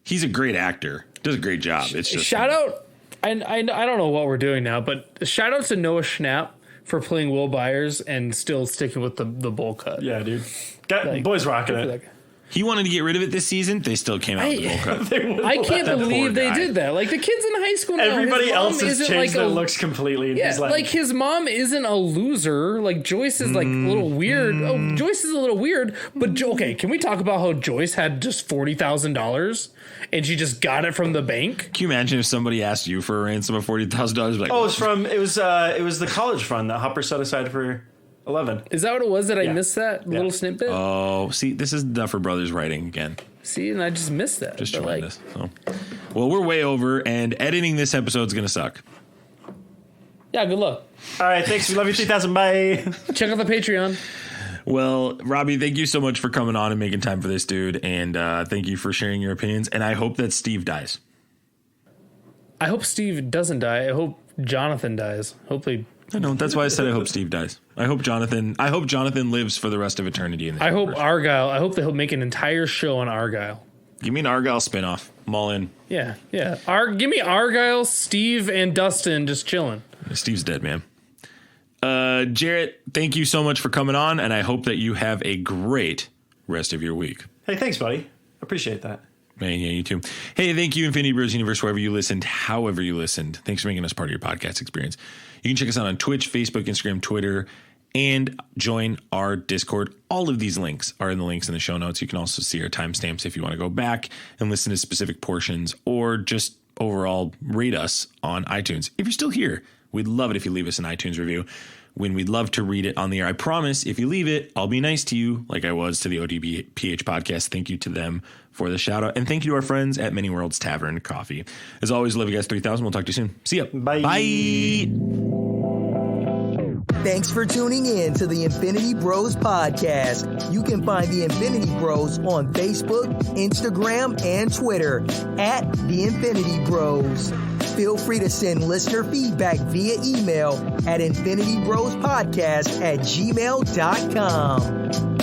He's a great actor. Does a great job. It's just Shout out, I don't know what we're doing now, but shout out to Noah Schnapp for playing Will Byers and still sticking with the bowl cut. Yeah, dude. Boys rocking it. He wanted to get rid of it this season. They still came out with the bowl cut. I can't That poor believe they guy. did that. Like the kids in high school now, Everybody his mom else has isn't changed like their looks completely. And Yeah, he's like his mom isn't a loser. Like Joyce is like a little weird. Oh, Joyce is a little weird. But okay, can we talk about how Joyce had just $40,000 and she just got it from the bank? Can you imagine if somebody asked you for a ransom of $40,000? Like, Oh, it was the college fund that Hopper set aside for 11. Is that what it was? Did I miss that little snippet? oh, see, this is Duffer Brothers writing again. See, and I just missed that. Just But, joined us. So. Well, we're way over, and editing this episode is going to suck. Yeah, good luck. All right, thanks. We love you. 3,000. Bye. Check out the Patreon. Well, Robbie, thank you so much for coming on and making time for this, dude. And thank you for sharing your opinions. And I hope that Steve dies. I hope Steve doesn't die. I hope Jonathan dies. Hopefully. I know. That's why I said I hope Steve dies. I hope Jonathan lives for the rest of eternity. In the I hope universe. Argyle. I hope they'll make an entire show on Argyle. Give me an Argyle spinoff. I'm all in. Yeah. Give me Argyle, Steve, and Dustin just chilling. Steve's dead, man. Jarret, thank you so much for coming on, and I hope that you have a great rest of your week. Hey, thanks, buddy. Appreciate that. Man, yeah, you too. Hey, thank you, Infinity Bros Universe, wherever you listened, however you listened. Thanks for making us part of your podcast experience. You can check us out on Twitch, Facebook, Instagram, Twitter, and join our Discord. All of these links are in the links in the show notes. You can also see our timestamps if you want to go back and listen to specific portions or just overall rate us on iTunes. If you're still here, we'd love it if you leave us an iTunes review. We'd love to read it on the air. I promise if you leave it, I'll be nice to you like I was to the ODPH podcast. Thank you to them for the shout out. And thank you to our friends at Many Worlds Tavern Coffee. As always, love you guys 3000. We'll talk to you soon. See ya. Bye. Bye. Thanks for tuning in to the Infinity Bros podcast. You can find the Infinity Bros on Facebook, Instagram, and Twitter at the Infinity Bros. Feel free to send listener feedback via email at infinitybrospodcast@gmail.com.